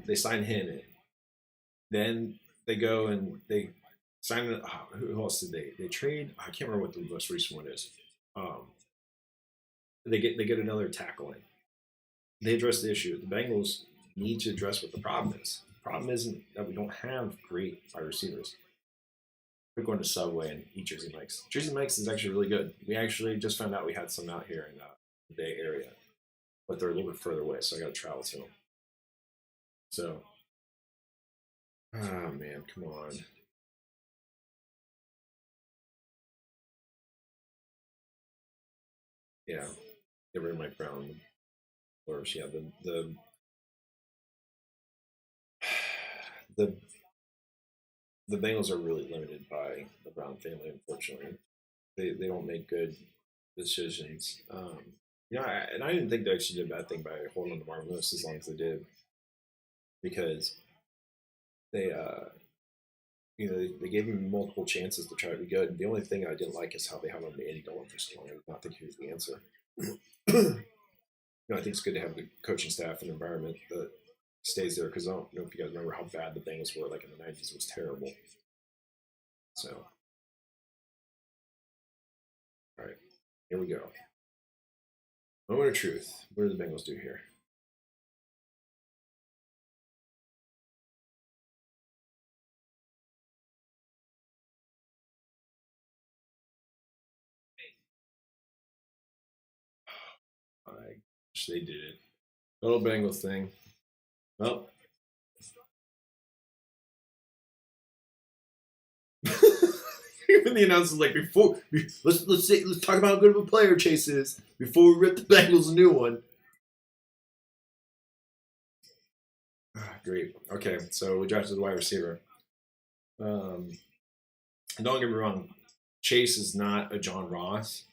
They sign him in. Then they go and they sign. Who else did they trade? I can't remember what the most recent one is. They get another tackle in. They address the issue. The Bengals need to address what the problem is. The problem isn't that we don't have great wide receivers. We're going to Subway and eat Jersey Mike's. Jersey Mike's is actually really good. We actually just found out we had some out here in the Bay Area, but they're a little bit further away, so I got to travel to them. So, oh man, come on. Yeah, get rid of Mike Brown. Or yeah, the the Bengals are really limited by the Brown family. Unfortunately, they don't make good decisions. And I didn't think they actually did a bad thing by holding on to Marvin Lewis as long as they did, because they they gave him multiple chances to try to be good. The only thing I didn't like is how they held on to Andy Dalton for so long. I did not think he was the answer. I think it's good to have the coaching staff and environment that stays there, because I don't know if you guys remember how bad the Bengals were like in the 90s. It was terrible. So, all right, here we go. Moment of truth. What do the Bengals do here? I wish they did it. Little Bengals thing. Well, even the announcer's like, let's talk about how good of a player Chase is before we rip the Bengals a new one. Great. Okay, so we drafted the wide receiver. Don't get me wrong, Chase is not a John Ross,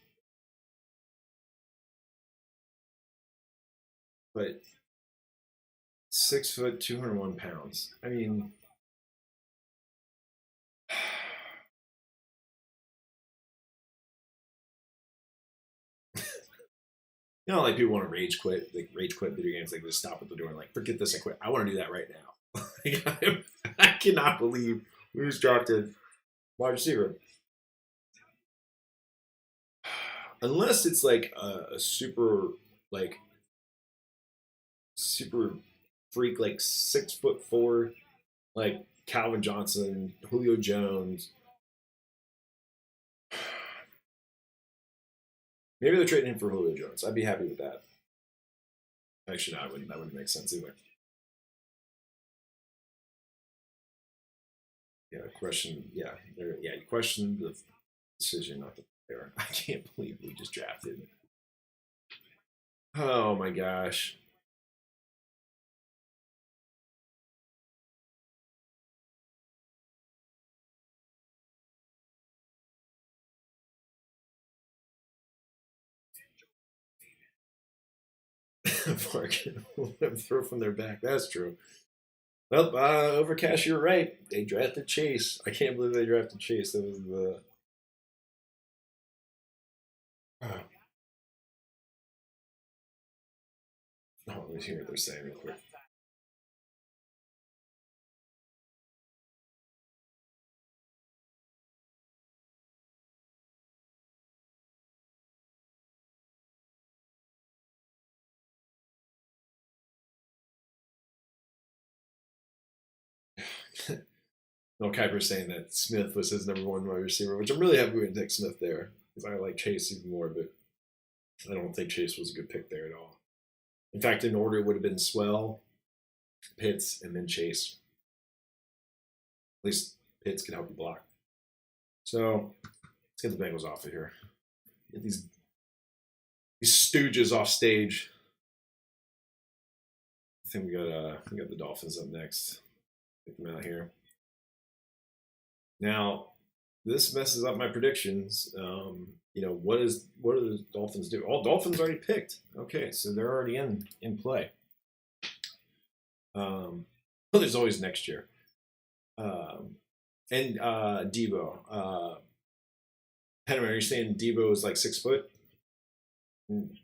but 6 foot, 201 pounds. I mean, like people want to rage quit video games, like just stop what they're doing, like forget this, I quit. I want to do that right now. I cannot believe we just drafted wide receiver. Unless it's like a super freak, like 6'4", like Calvin Johnson, Julio Jones. Maybe they're trading him for Julio Jones. I'd be happy with that. Actually, no, that wouldn't make sense either. Yeah, you question the decision, not the player. I can't believe we just drafted. Oh my gosh. Throw from their back. That's true. Well, Overcash, you're right. They drafted Chase. I can't believe they drafted Chase. That was the. Oh, let me hear what they're saying real quick. No, Kuiper's saying that Smith was his number one wide receiver, which I'm really happy we didn't take Smith there, because I like Chase even more, but I don't think Chase was a good pick there at all. In fact, in order, it would have been Swell, Pitts, and then Chase. At least Pitts can help you block. So, Let's get the Bengals off of here. Get these stooges off stage. I think we got the Dolphins up next. Get them out here. Now, this messes up my predictions. What do the Dolphins do? All Dolphins already picked. Okay, so they're already in play. There's always next year. And Debo. Penman, are you saying Debo is like 6 foot?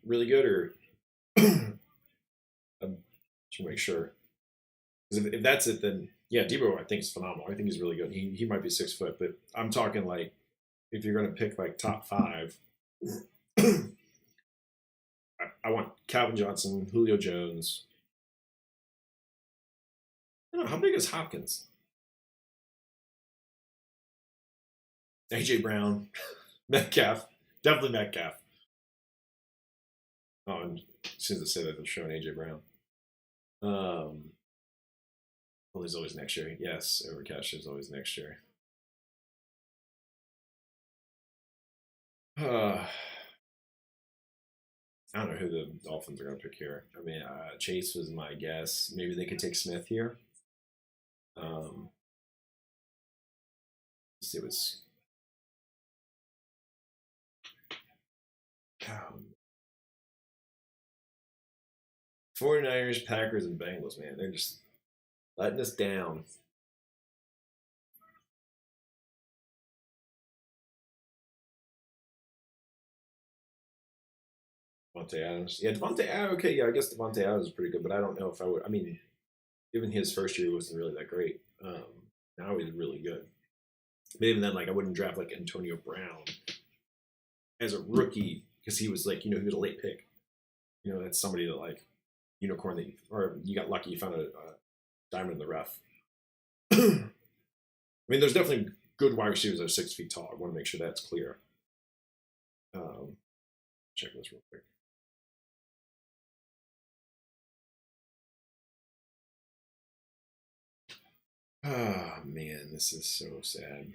Really good, or should make sure. Because if that's it, then yeah, Debo I think is phenomenal. I think he's really good. He might be 6 foot, but I'm talking like if you're going to pick like top 5, I want Calvin Johnson, Julio Jones. I don't know, how big is Hopkins? AJ Brown, Metcalf, definitely Metcalf. Oh, and as soon as I say that, they're showing AJ Brown. Well, there's always next year. Yes, Overcash is always next year. I don't know who the Dolphins are going to pick here. I mean, Chase was my guess. Maybe they could take Smith here. Let's see what's. 49ers, Packers, and Bengals, man. They're just letting us down. Devontae Adams. Yeah, Devontae Adams. Okay, yeah, I guess Devontae Adams is pretty good, but I don't know if I would. I mean, even his first year wasn't really that great. Now he's really good. But even then, like, I wouldn't draft like Antonio Brown as a rookie because he was like, he was a late pick. That's somebody that like unicorn that or you got lucky, you found a diamond in the rough. I mean, there's definitely good wide receivers that are 6 feet tall. I want to make sure that's clear. Check this real quick. Oh man, this is so sad.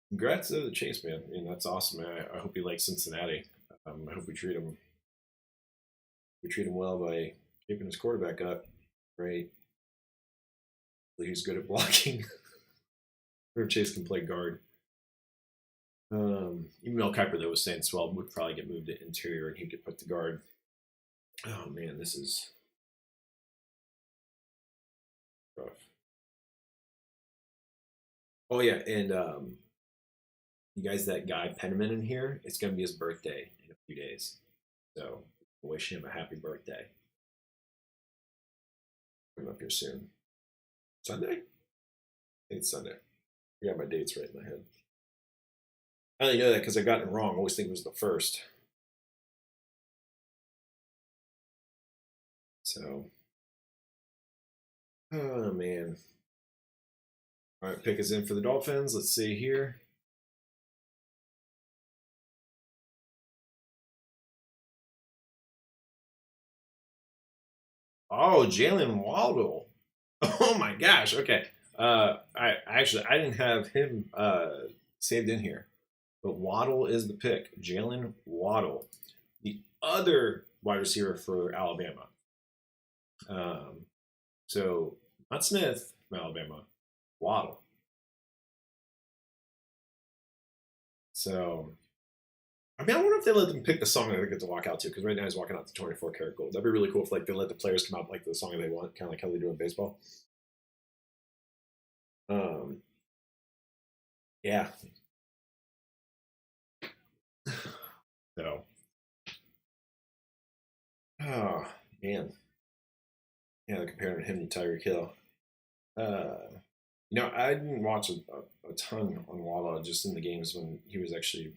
Congrats to the Chase, man. I mean, that's awesome, man. I hope you like Cincinnati. I hope we treat him well by keeping his quarterback up. Right. He's good at blocking. Or Chase can play guard. Even Mel Kiper, though, was saying Swell would probably get moved to interior and he could put the guard. Oh man, this is rough. Oh yeah, and you guys, that guy Penman in here, it's gonna be his birthday in a few days. So wish him a happy birthday. Coming up here soon. Sunday? I think it's Sunday. I got my dates right in my head. I only know that because I got it wrong. I always think it was the first. So, oh man. All right, pick is in for the Dolphins. Let's see here. Oh, Jalen Waddle. Oh my gosh. Okay. I didn't have him saved in here, but Waddle is the pick. Jalen Waddle, the other wide receiver for Alabama. So not Smith from Alabama, Waddle. So, I mean, I wonder if they let them pick the song that they get to walk out to, because right now he's walking out to 24 karat gold. That'd be really cool if like they let the players come out like the song that they want, kind of like how they do in baseball. Yeah. So, oh man, yeah, they're comparing him to Tyreek Hill. I didn't watch a ton on Waddle just in the games when he was actually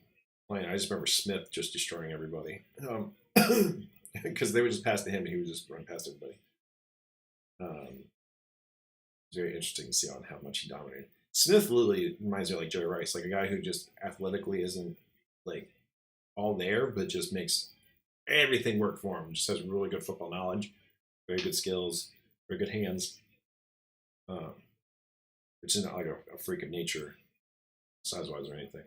playing. I just remember Smith just destroying everybody because they would just pass to him and he would just run past everybody. It's very interesting to see on how much he dominated. Smith literally reminds me of like Jerry Rice, like a guy who just athletically isn't like all there, but just makes everything work for him. Just has really good football knowledge. very good skills, very good hands, which is not like a freak of nature, size-wise or anything.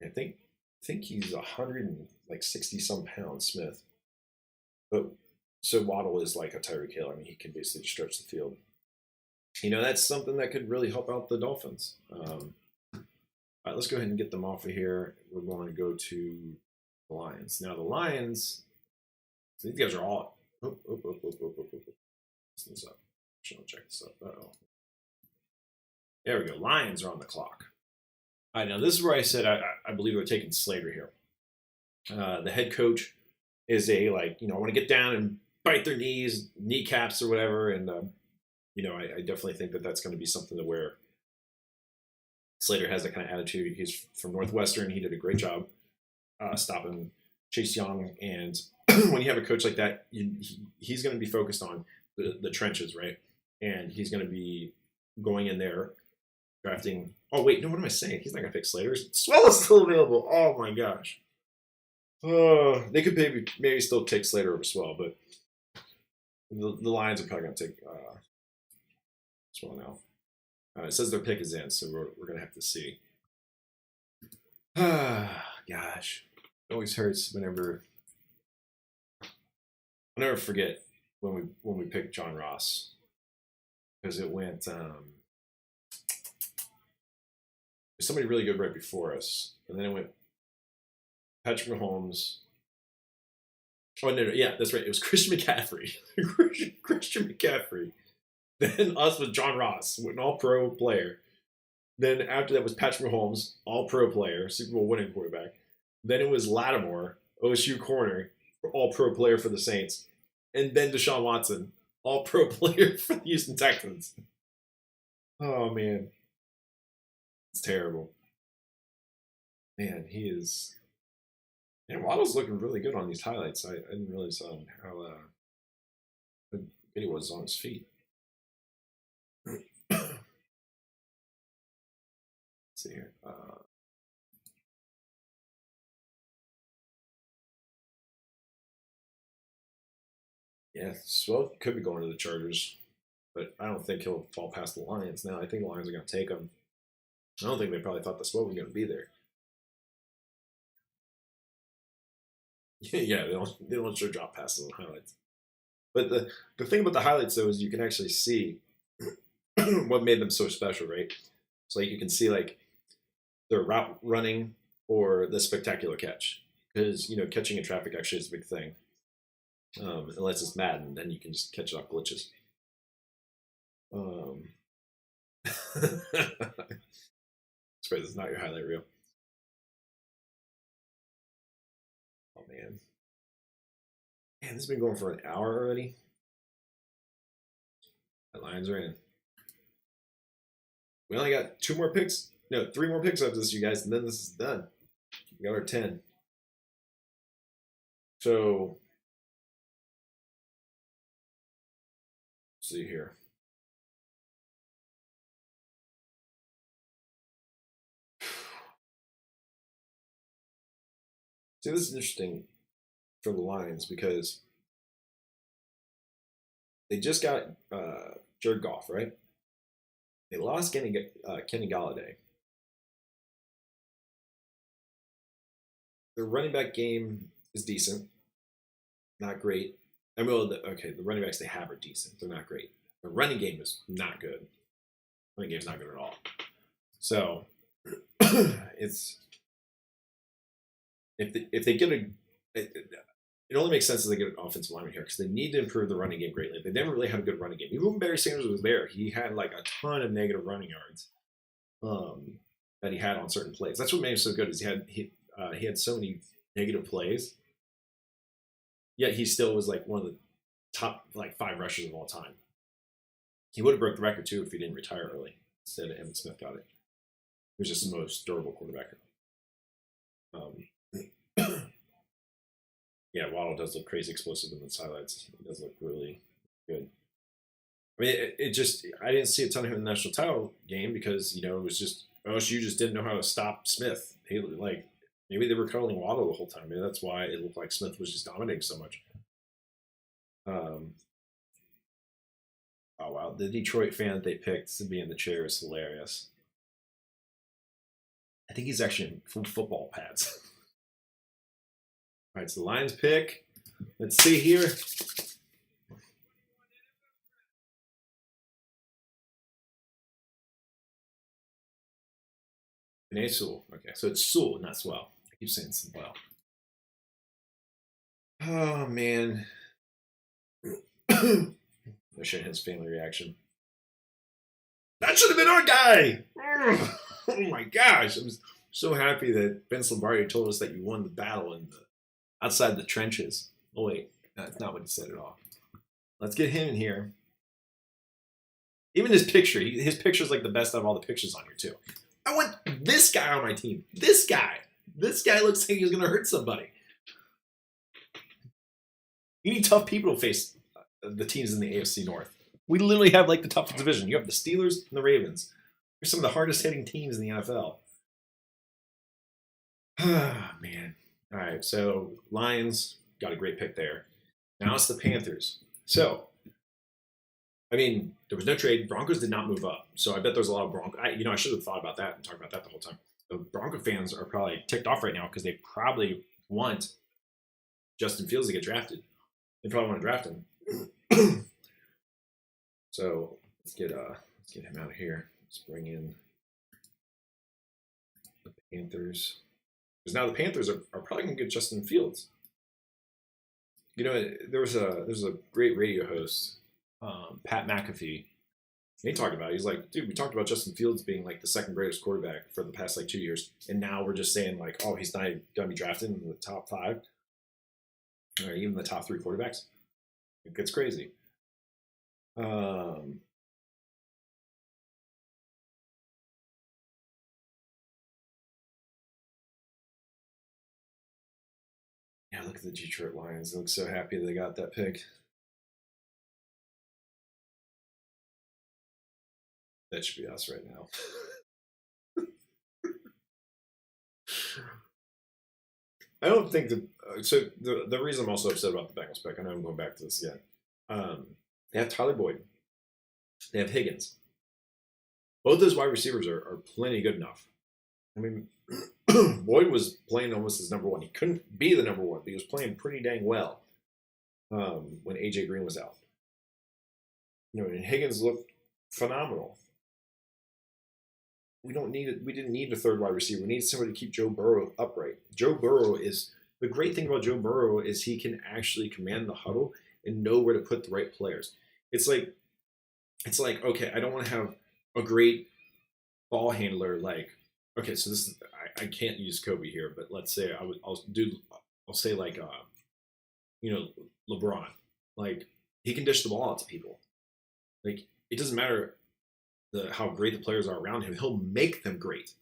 I think he's 160 some pounds, Smith. But so Waddle is like a Tyreek Hill. I mean, he can basically stretch the field. That's something that could really help out the Dolphins. All right, let's go ahead and get them off of here. We're going to go to the Lions. Now, the Lions, so these guys are all. This up. Check this up. Uh-oh. There we go. Lions are on the clock. All right, now this is where I said I believe we're taking Slater here. The head coach is I want to get down and bite their kneecaps or whatever. And, I definitely think that that's going to be something to where Slater has that kind of attitude. He's from Northwestern. He did a great job stopping Chase Young. And when you have a coach like that, he's going to be focused on the trenches, right? And he's going to be going in there, drafting. Oh, wait, no, what am I saying? He's not going to pick Slater. Swell is still available. Oh, my gosh. They could maybe still take Slater over Swell, but the Lions are probably going to take Swell now. It says their pick is in, so we're going to have to see. Gosh. It always hurts whenever. I'll never forget when we picked John Ross, because it went somebody really good right before us, and then it went Patrick Mahomes. Oh no, yeah, that's right. It was Christian McCaffrey. Christian McCaffrey. Then us with John Ross, an all-pro player. Then after that was Patrick Mahomes, all-pro player, Super Bowl winning quarterback. Then it was Lattimore, OSU corner, all-pro player for the Saints. And then Deshaun Watson, all-pro player for the Houston Texans. Oh, man. It's terrible. Man, he is... And Waddle's looking really good on these highlights. I didn't realize how good he was on his feet. Let's see here. Yeah, Swell could be going to the Chargers, but I don't think he'll fall past the Lions now. I think the Lions are going to take him. I don't think they probably thought the Swell was going to be there. Yeah, they don't show drop passes on highlights. But the thing about the highlights, though, is you can actually see what made them so special, right? So you can see their route running or the spectacular catch, because catching in traffic actually is a big thing. Unless it's Madden, then you can just catch it off glitches. Sorry, this is not your highlight reel. Oh man, this has been going for an hour already. The Lions are in. We only got 3 more picks after this, you guys, and then this is done. We got our 10. So, let's see here. See, this is interesting for the Lions because they just got Jared Goff, right? They lost Kenny Galladay. Their running back game is decent, not great. I mean, the running backs they have are decent. They're not great. The running game is not good. The running game's not good at all. So it's if they get it only makes sense if they get an offensive lineman here because they need to improve the running game greatly. They never really had a good running game. Even when Barry Sanders was there, he had a ton of negative running yards that he had on certain plays. That's what made him so good. Is he had so many negative plays, yet he still was one of the top 5 rushers of all time. He would have broke the record too if he didn't retire early. Instead, Emmitt Smith got it. He was just the most durable quarterback. Yeah, Waddle does look crazy explosive in the highlights. He does look really good. I mean, I didn't see a ton of him in the national title game because, it was just, OSU just didn't know how to stop Smith. Maybe they were cuddling Waddle the whole time. Maybe that's why it looked like Smith was just dominating so much. Um, oh wow, the Detroit fan that they picked to be in the chair is hilarious. I think he's actually in full football pads. All right, so the Lions pick. Let's see here. Sewell. Okay, so it's Sewell, not Swell. I keep saying Swell. Oh man. I should his family reaction. That should have been our guy. Oh my gosh. I'm so happy that Vince Lombardi told us that you won the battle outside the trenches. Oh wait, that's not what he said at all. Let's get him in here. Even his picture, his picture is like the best out of all the pictures on here too. I want this guy on my team. This guy looks like he's gonna hurt somebody. You need tough people to face the teams in the AFC North. We literally have like the toughest division. You have the Steelers and the Ravens. They're some of the hardest hitting teams in the NFL. Ah, man. All right, so Lions got a great pick there. Now it's the Panthers. So, I mean, there was no trade. Broncos did not move up. So I bet there's a lot of Broncos. I should have thought about that and talked about that the whole time. The Bronco fans are probably ticked off right now because they probably want Justin Fields to get drafted. They probably want to draft him. So let's get him out of here. Let's bring in the Panthers. Because now the Panthers are probably going to get Justin Fields. You know, there's a great radio host, Pat McAfee. He talked about it. He's like, dude, we talked about Justin Fields being like the second greatest quarterback for the past like 2 years, and now we're just saying like, oh, he's not going to be drafted in the top 5 or even the top 3 quarterbacks. It gets crazy. Yeah, look at the Detroit Lions. They look so happy they got that pick. That should be us right now. I don't think that. So the reason I'm also upset about the Bengals pick, I know I'm going back to this again. They have Tyler Boyd. They have Higgins. Both those wide receivers are plenty good enough. I mean, Boyd was playing almost as number 1. He couldn't be the number 1, but he was playing pretty dang well when AJ Green was out. You know, and Higgins looked phenomenal. We didn't need a third wide receiver. We need somebody to keep Joe Burrow upright. Joe Burrow is the great thing about Joe Burrow is he can actually command the huddle and know where to put the right players. It's like okay, I don't want to have a great ball handler like okay, so this is I can't use Kobe here, but let's say I'll say like LeBron. Like he can dish the ball out to people. Like it doesn't matter how great the players are around him, he'll make them great.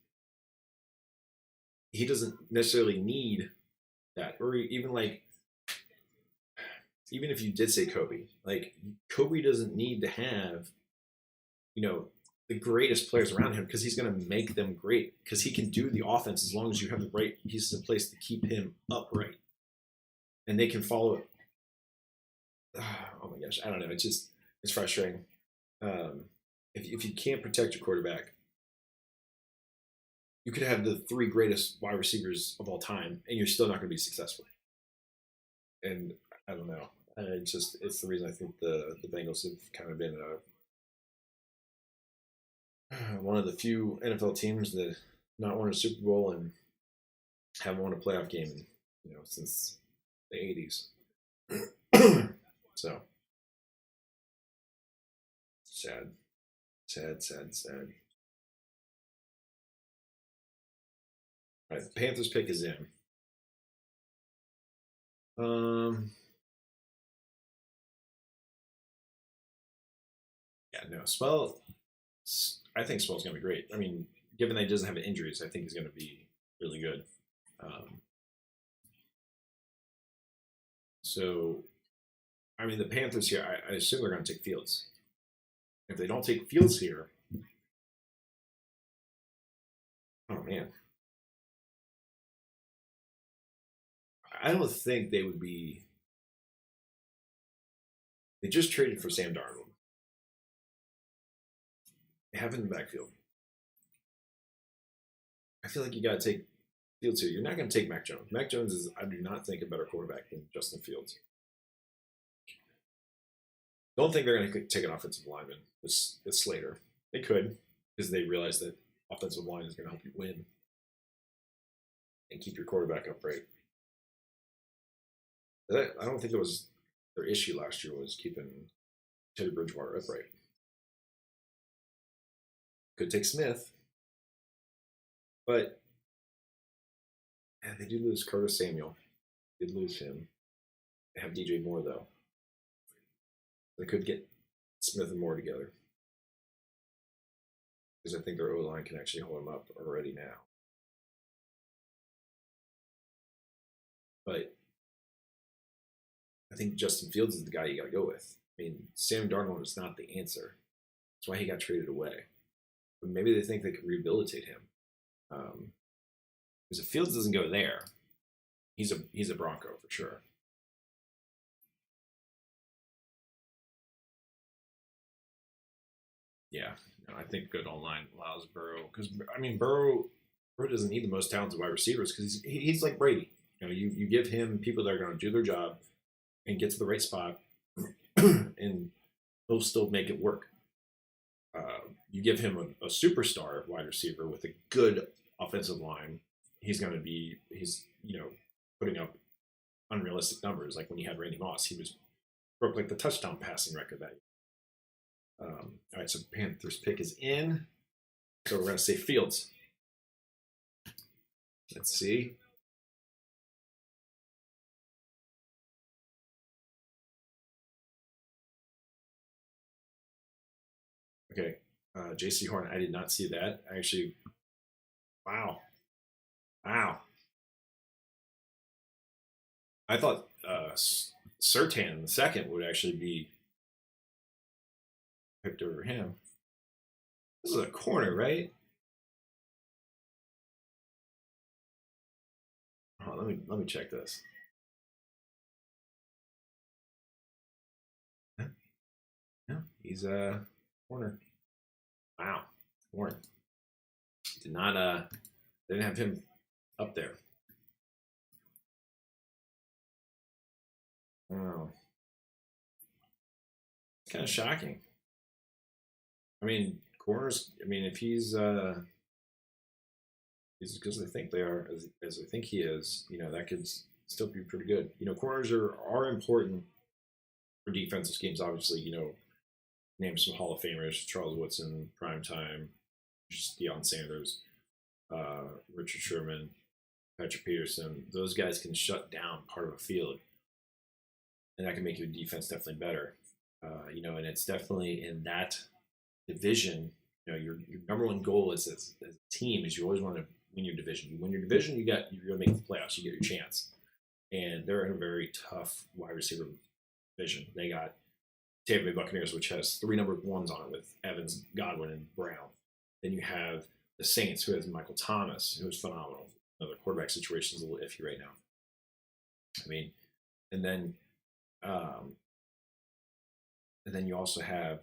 He doesn't necessarily need that, or even if you did say Kobe, like Kobe doesn't need to have, the greatest players around him because he's going to make them great because he can do the offense as long as you have the right pieces in place to keep him upright, and they can follow it. Oh my gosh, I don't know. It's frustrating. If you can't protect your quarterback, you could have the 3 greatest wide receivers of all time, and you're still not going to be successful. And I don't know. It's the reason I think the Bengals have kind of been one of the few NFL teams that not won a Super Bowl and haven't won a playoff game, since the '80s. So sad. All right, the Panthers pick is in. Yeah, no, Swell. I think Swell's gonna be great. I mean, given that he doesn't have injuries, I think he's gonna be really good. So, I mean, the Panthers here, I assume they're gonna take Fields. If they don't take Fields here, oh man, I don't think they would be They just traded for Sam Darnold. They have him in the backfield. I feel like you got to take Fields here. You're not going to take Mac Jones. Mac Jones is, I do not think, a better quarterback than Justin Fields. Don't think they're going to take an offensive lineman with Slater. They could, because they realize that offensive line is going to help you win and keep your quarterback upright. I don't think it was their issue last year was keeping Teddy Bridgewater upright. Could take Smith, but they did lose Curtis Samuel. Did lose him. They have DJ Moore though. They could get Smith and Moore together because I think their O-line can actually hold him up already now. But I think Justin Fields is the guy you got to go with. I mean, Sam Darnold is not the answer. That's why he got traded away. But maybe they think they could rehabilitate him. Because if Fields doesn't go there, he's a Bronco for sure. Yeah, I think good online allows Burrow because Burrow doesn't need the most talented wide receivers because he's like Brady. You give him people that are going to do their job and get to the right spot, and he'll still make it work. You give him a superstar wide receiver with a good offensive line, he's putting up unrealistic numbers. Like when he had Randy Moss, he broke like the touchdown passing record that year. All right, so Panthers pick is in. So we're going to say Fields. Let's see. Okay, JC Horn, I did not see that. Actually, wow. I thought Surtain the second would actually be picked over him. This is a corner, right? Oh, let me check this. Yeah, he's a corner. Wow, corner. Didn't have him up there. Wow, it's kind of shocking. I mean, corners. I mean, if he's as good as I think they are, as I think he is, that could still be pretty good. Corners are important for defensive schemes. Obviously, name some Hall of Famers: Charles Woodson, Primetime, just Deion Sanders, Richard Sherman, Patrick Peterson. Those guys can shut down part of a field, and that can make your defense definitely better. And it's definitely in that division. Your number one goal as a team is you always want to win your division. You win your division, you're going to make the playoffs. You get your chance. And they're in a very tough wide receiver division. They got Tampa Bay Buccaneers, which has 3 number 1s on it with Evans, Godwin, and Brown. Then you have the Saints, who has Michael Thomas, who is phenomenal. The quarterback situation is a little iffy right now. And then you also have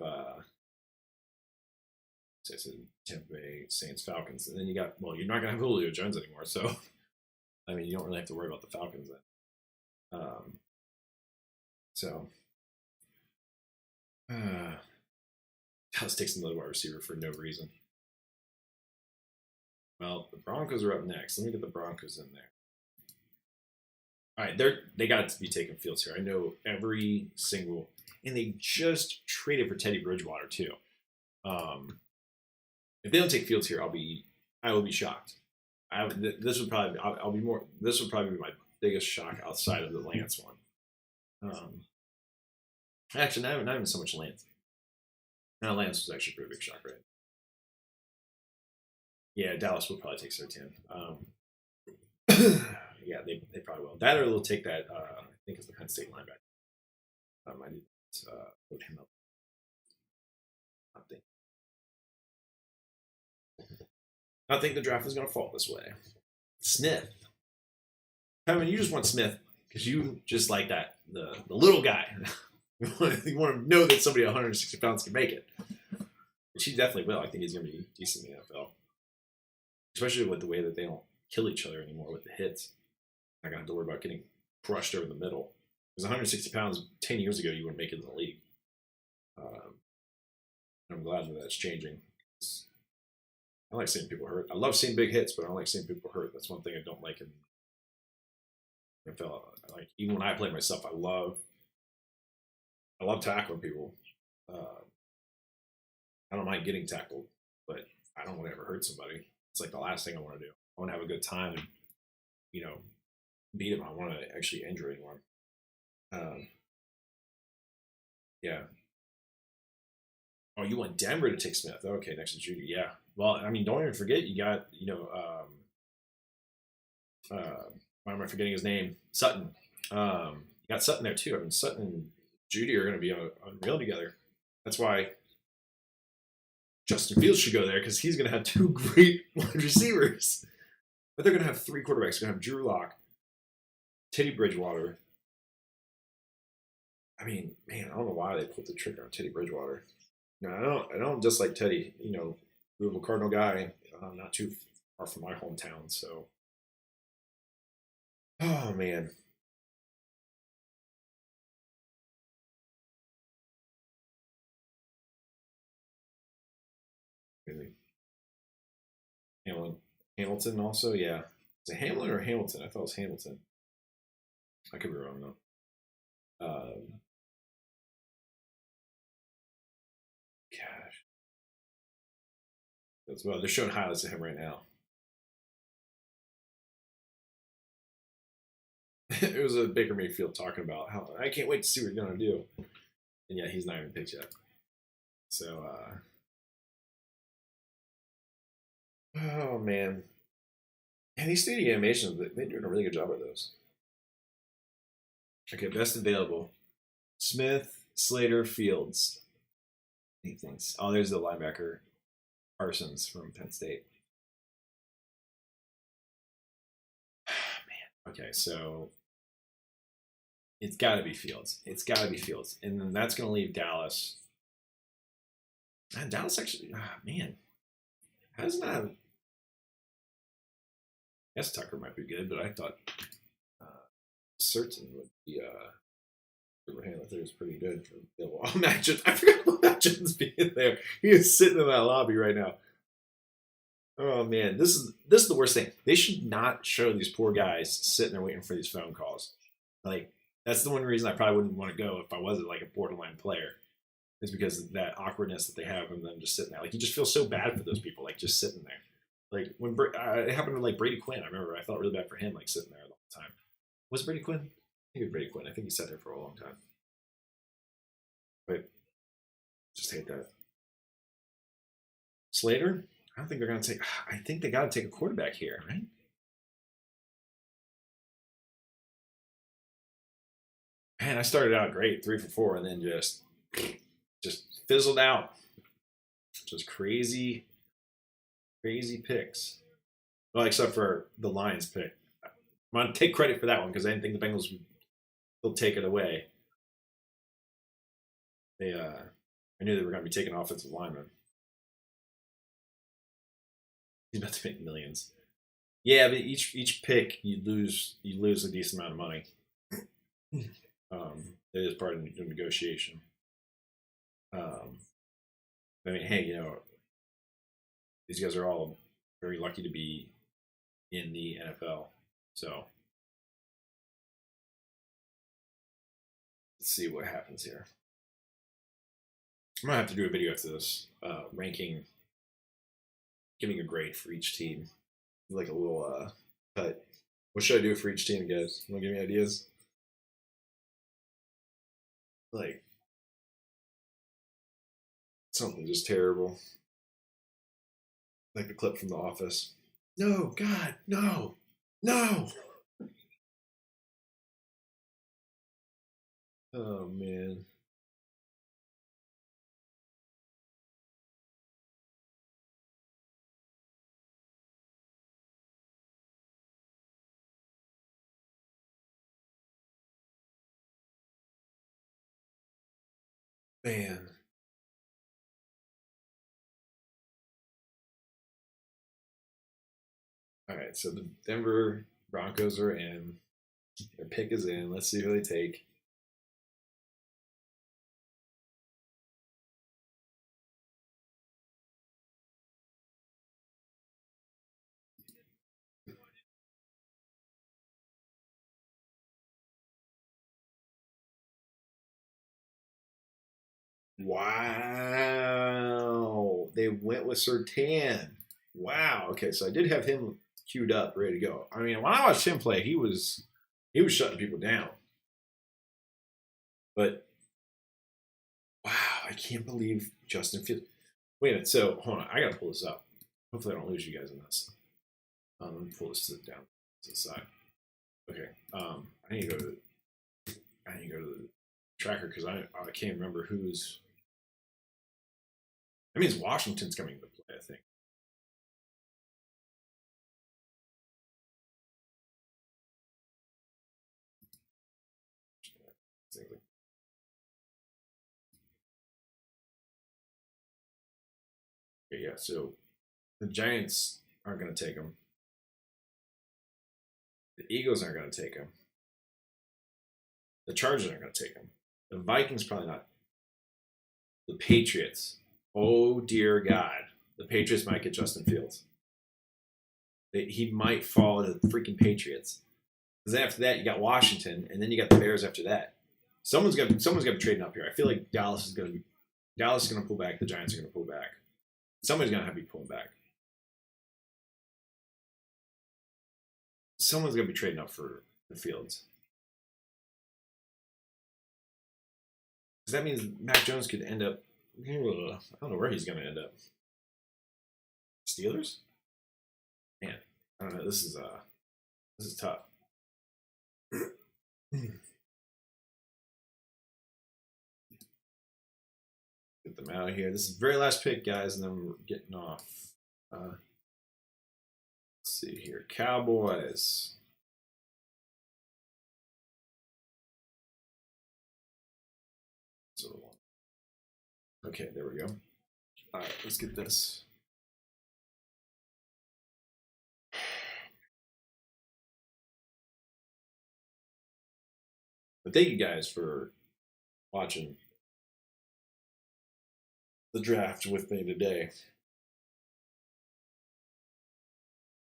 Tampa Bay Saints, Falcons, and then you got you're not gonna have Julio Jones anymore, so you don't really have to worry about the Falcons then. Dallas takes another wide receiver for no reason. Well, the Broncos are up next. Let me get the Broncos in there. All right, they got to be taking Fields here. I know every single, and they just traded for Teddy Bridgewater too. If they don't take Fields here, I will be shocked. This would probably be my biggest shock outside of the Lance one. Actually, not even so much Lance. No, Lance was actually a pretty big shock, right? Yeah, Dallas will probably take Surtain. Yeah, they probably will. That or they'll take that. I think it's the Penn State linebacker. I need to load him up. I think the draft is going to fall this way. Smith. You just want Smith because you just like that the little guy. You want to know that somebody 160 pounds can make it. Which he definitely will. I think he's going to be decent in the NFL. Especially with the way that they don't kill each other anymore with the hits. I got to worry about getting crushed over the middle. Because 160 pounds 10 years ago, you wouldn't make it in the league. I'm glad that that's changing. I like seeing people hurt. I love seeing big hits, but I don't like seeing people hurt. That's one thing I don't like in NFL. Like even when I play myself, I love tackling people. I don't mind getting tackled, but I don't want to ever hurt somebody. It's like the last thing I want to do. I want to have a good time and, beat him. I want to actually injure anyone. Yeah. Oh, you want Denver to take Smith? Okay, next to Judy. Yeah. Well, I mean, don't even forget you got, why am I forgetting his name? Sutton. You got Sutton there too. I mean, Sutton and Judy are going to be unreal together. That's why Justin Fields should go there because he's going to have two great wide receivers. But they're going to have three quarterbacks. They're going to have Drew Lock, Teddy Bridgewater. I mean, man, I don't know why they pulled the trigger on Teddy Bridgewater. No, I don't dislike Teddy. Louisville Cardinal guy. Not too far from my hometown. So, oh man. Really. Hamilton also, yeah. Is it Hamlin or Hamilton? I thought it was Hamilton. I could be wrong though. Gosh. Well, they're showing highlights of him right now. It was a Baker Mayfield talking about how I can't wait to see what he's gonna do. And yeah, he's not even picked yet. So oh man. And these 3D animations, they're doing a really good job of those. Okay, best available. Smith, Slater, Fields. Things. Oh, there's the linebacker, Parsons from Penn State. Man. Okay, so it's got to be Fields. It's got to be Fields, and then that's going to leave Dallas. And Dallas actually, man, hasn't have. I guess Tucker might be good, but I thought Certain would be Abraham. I think it was pretty good for Bill. Oh, Matt Jones. I forgot about Matt Jones being there. He is sitting in that lobby right now. Oh man, this is the worst thing. They should not show these poor guys sitting there waiting for these phone calls. Like that's the one reason I probably wouldn't want to go if I wasn't like a borderline player. Is because of that awkwardness that they have and them just sitting there. Like you just feel so bad for those people, like just sitting there. Like when it happened to like Brady Quinn, I remember I felt really bad for him, like sitting there the whole time. Was it Brady Quinn? I think it was Brady Quinn. I think he sat there for a long time. But just hate that. Slater? I don't think they're gonna take. I think they got to take a quarterback here, right? Man, I started out great, 3 for 4, and then just fizzled out. Just crazy picks. Well, except for the Lions pick. I'm gonna take credit for that one because I didn't think the Bengals would take it away. I knew they were gonna be taking offensive linemen. He's about to make millions. Yeah, but each pick you lose a decent amount of money. It is part of the negotiation. I mean, hey, these guys are all very lucky to be in the NFL. So let's see what happens here. I'm gonna have to do a video after this, ranking, giving a grade for each team, like a little cut. What should I do for each team, guys? Want to give me ideas? Like something just terrible, like the clip from The Office. No, God, no, no. Oh man. Man. All right, so the Denver Broncos are in. Their pick is in. Let's see who they take. Wow. They went with Sertan. Wow. Okay, so I did have him queued up, ready to go. I mean, when I watched him play, he was shutting people down. But wow, I can't believe Justin Fields. Wait a minute. So hold on, I gotta pull this up. Hopefully, I don't lose you guys in this. Let me pull this down to the side. Okay. I need to go to the tracker because I can't remember who's. That means Washington's coming to play. I think. Okay, yeah. So the Giants aren't going to take him. The Eagles aren't going to take him. The Chargers aren't going to take him. The Vikings probably not. The Patriots. Oh dear God, the Patriots might get Justin Fields. He might fall to the freaking Patriots. Because after that, you got Washington, and then you got the Bears after that. Someone's got to be trading up here. I feel like Dallas is going to pull back. The Giants are going to pull back. Somebody's going to have to be pulling back. Someone's going to be trading up for the Fields. Because that means Mac Jones could end up. I don't know where he's going to end up. Steelers? Man, I don't know. This is tough. Get them out of here. This is the very last pick, guys, and then we're getting off. Let's see here. Cowboys. Okay, there we go. All right, let's get this. But thank you guys for watching the draft with me today.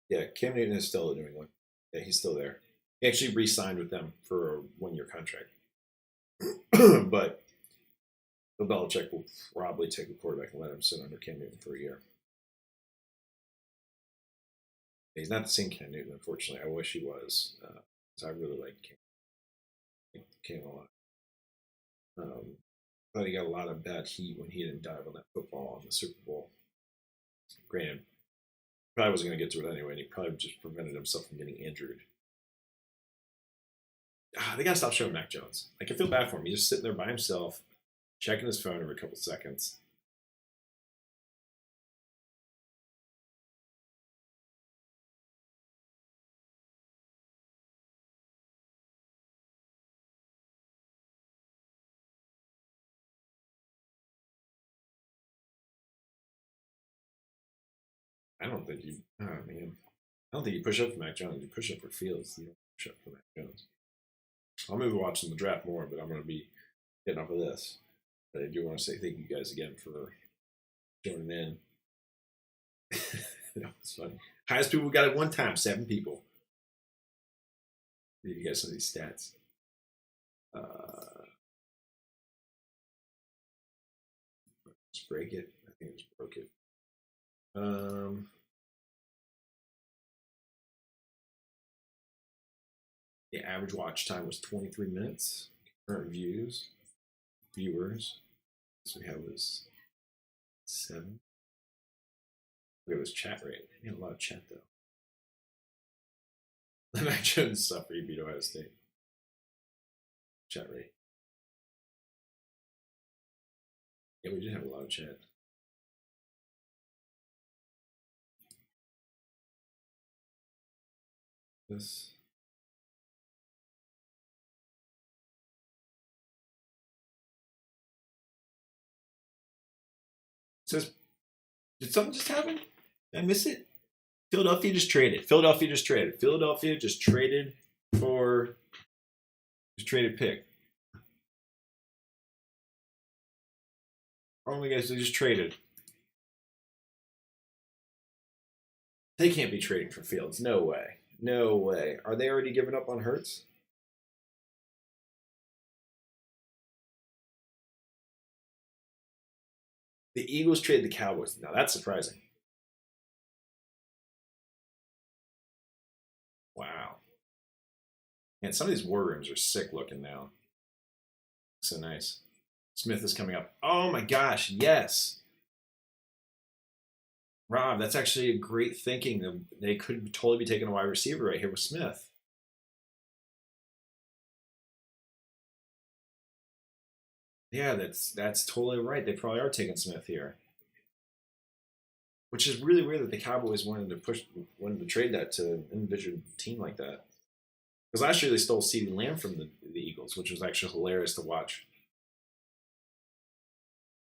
Yeah, Cam Newton is still in New England. Yeah, he's still there. He actually re-signed with them for a one-year contract. But Bill Belichick will probably take a quarterback and let him sit under Cam Newton for a year. He's not the same Cam Newton, unfortunately. I wish he was. Because I really like Cam a lot. But he got a lot of bad heat when he didn't dive on that football in the Super Bowl. Granted, probably wasn't going to get to it anyway, and he probably just prevented himself from getting injured. They got to stop showing Mac Jones. I can feel bad for him. He's just sitting there by himself, checking his phone every couple seconds. I don't think you. Oh man, I don't think you push up for Mac Jones. You push up for Fields. You don't push up for Mac Jones. I'm gonna be watching the draft more, but I'm gonna be getting off of this. But I do want to say thank you guys again for joining in. That was funny. Highest people we got at one time, 7 people. Give you guys some of these stats. Let's break it. I think it's broke it. The average watch time was 23 minutes. Current viewers. So we have was 7. Look at this chat rate. We had a lot of chat though. Mac Jones suffer. He beat Ohio State. Chat rate. Yeah, we did have a lot of chat. This. says, did something just happen? Did I miss it? Philadelphia just traded. Philadelphia just traded pick. Oh my gosh, they just traded. They can't be trading for Fields. No way. No way. Are they already giving up on Hurts? The Eagles traded the Cowboys. Now that's surprising. Wow. And some of these war rooms are sick looking now. So nice. Smith is coming up. Oh my gosh, yes. Rob, that's actually a great thinking. They could totally be taking a wide receiver right here with Smith. Yeah, that's totally right. They probably are taking Smith here. Which is really weird that the Cowboys wanted to trade that to an individual team like that. Because last year they stole CeeDee Lamb from the Eagles, which was actually hilarious to watch.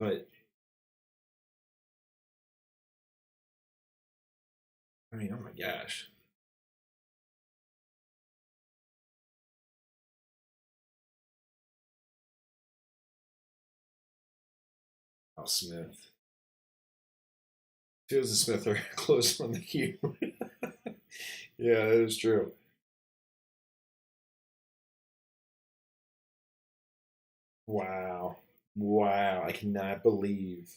But I mean, oh my gosh. Oh, Smith. Fields and Smith are close on the queue. Yeah, that is true. Wow. Wow. I cannot believe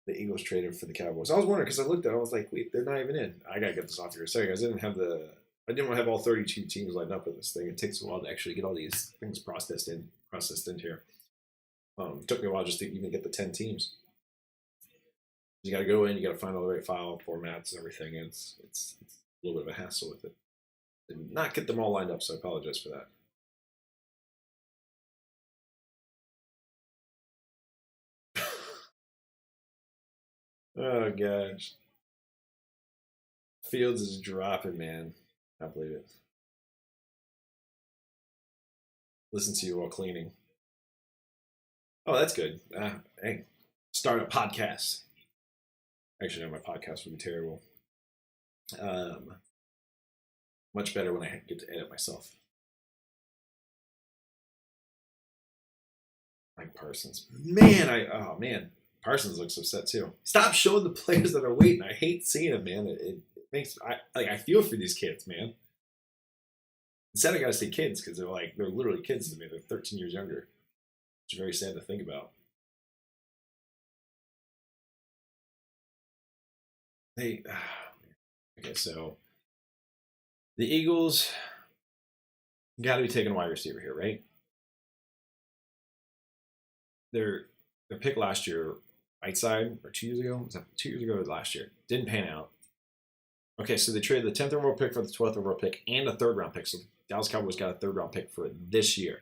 the Eagles traded for the Cowboys. I was wondering because I looked at it, I was like, wait, they're not even in. I gotta get this off here a second. I didn't want to have all 32 teams lined up in this thing. It takes a while to actually get all these things processed in here. It took me a while just to even get the 10 teams. You got to go in, you got to find all the right file formats and everything. It's a little bit of a hassle with it. Did not get them all lined up, so I apologize for that. Oh gosh, Fields is dropping, man. I can't believe it. Listen to you while cleaning. Oh, that's good. Hey, start a podcast. Actually, no, my podcast would be terrible. Um, Much better when I get to edit myself. Mike Parsons. Man. Parsons looks upset too. Stop showing the players that are waiting. I hate seeing it, man. It makes I feel for these kids, man. Instead, I gotta say kids because they're literally kids to me. They're 13 years younger. It's very sad to think about. They okay, so the Eagles got to be taking a wide receiver here, right? Their pick last year, Whiteside, or 2 years ago, was that 2 years ago or last year? Didn't pan out. Okay, so they traded the 10th overall pick for the 12th overall pick and a third round pick. So Dallas Cowboys got a third round pick for this year.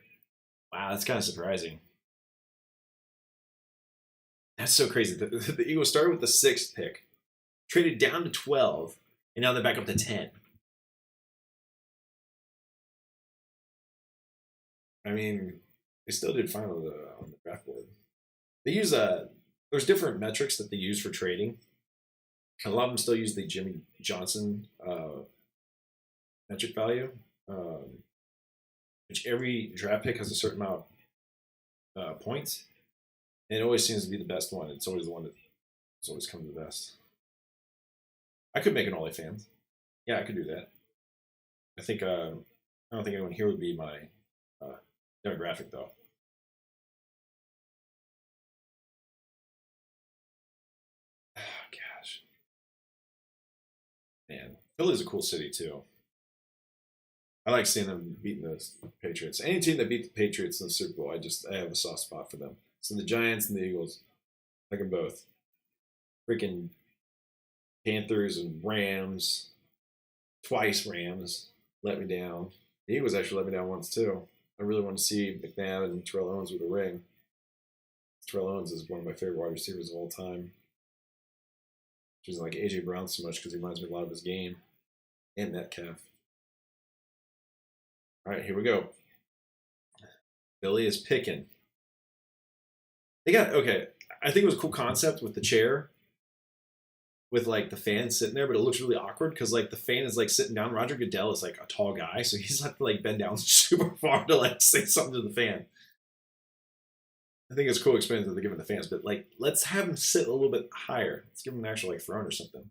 Wow, that's kind of surprising. That's so crazy. The Eagles started with the 6th pick, traded down to 12, and now they're back up to 10. I mean, they still did fine on the draft board. They use there's different metrics that they use for trading. A lot of them still use the Jimmy Johnson metric value, which every draft pick has a certain amount of points, and it always seems to be the best one. It's always the one that's always come to the best. I could make an Ole fan. Yeah, I could do that. I think I don't think anyone here would be my demographic though. Oh, gosh, man, Philly's a cool city too. I like seeing them beating the Patriots. Any team that beat the Patriots in the Super Bowl, I have a soft spot for them. So the Giants and the Eagles, I like them both. Freaking Panthers and Rams, twice Rams let me down. The Eagles actually let me down once too. I really want to see McNabb and Terrell Owens with a ring. Terrell Owens is one of my favorite wide receivers of all time. Which is like AJ Brown so much because he reminds me a lot of his game and Metcalf. All right, here we go. Philly is picking. They got okay. I think it was a cool concept with the chair, with like the fan sitting there, but it looks really awkward because like the fan is like sitting down. Roger Goodell is like a tall guy, so he's have to like bend down super far to like say something to the fan. I think it's a cool experience that they're giving the fans, but like let's have him sit a little bit higher. Let's give him an actual like throne or something.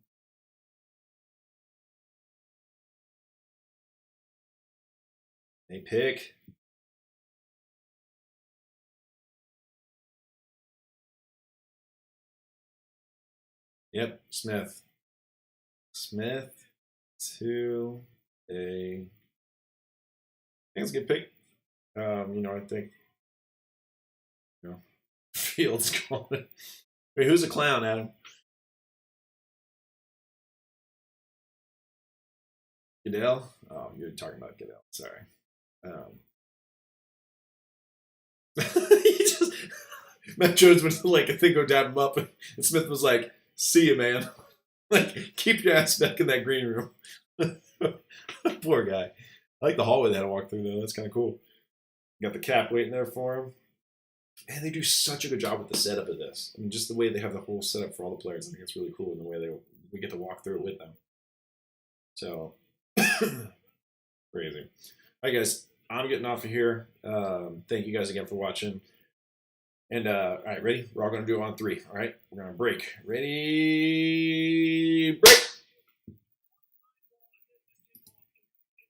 They pick. Yep, Smith. Smith to a. I think it's a good pick. I think Fields calling it. Wait, who's a clown, Adam? Goodell? Oh, you're talking about Goodell. Sorry. He just Matt Jones went to like I think go dab him up, and Smith was like, "See you, man. Like, keep your ass back in that green room." Poor guy. I like the hallway they had to walk through though. That's kind of cool. You got the cap waiting there for him. And they do such a good job with the setup of this. I mean, just the way they have the whole setup for all the players. I think it's really cool in the way we get to walk through it with them. So crazy. All right, guys. I'm getting off of here. Thank you guys again for watching. And all right, ready? We're all gonna do it on 3. All right, we're gonna break. Ready? Break.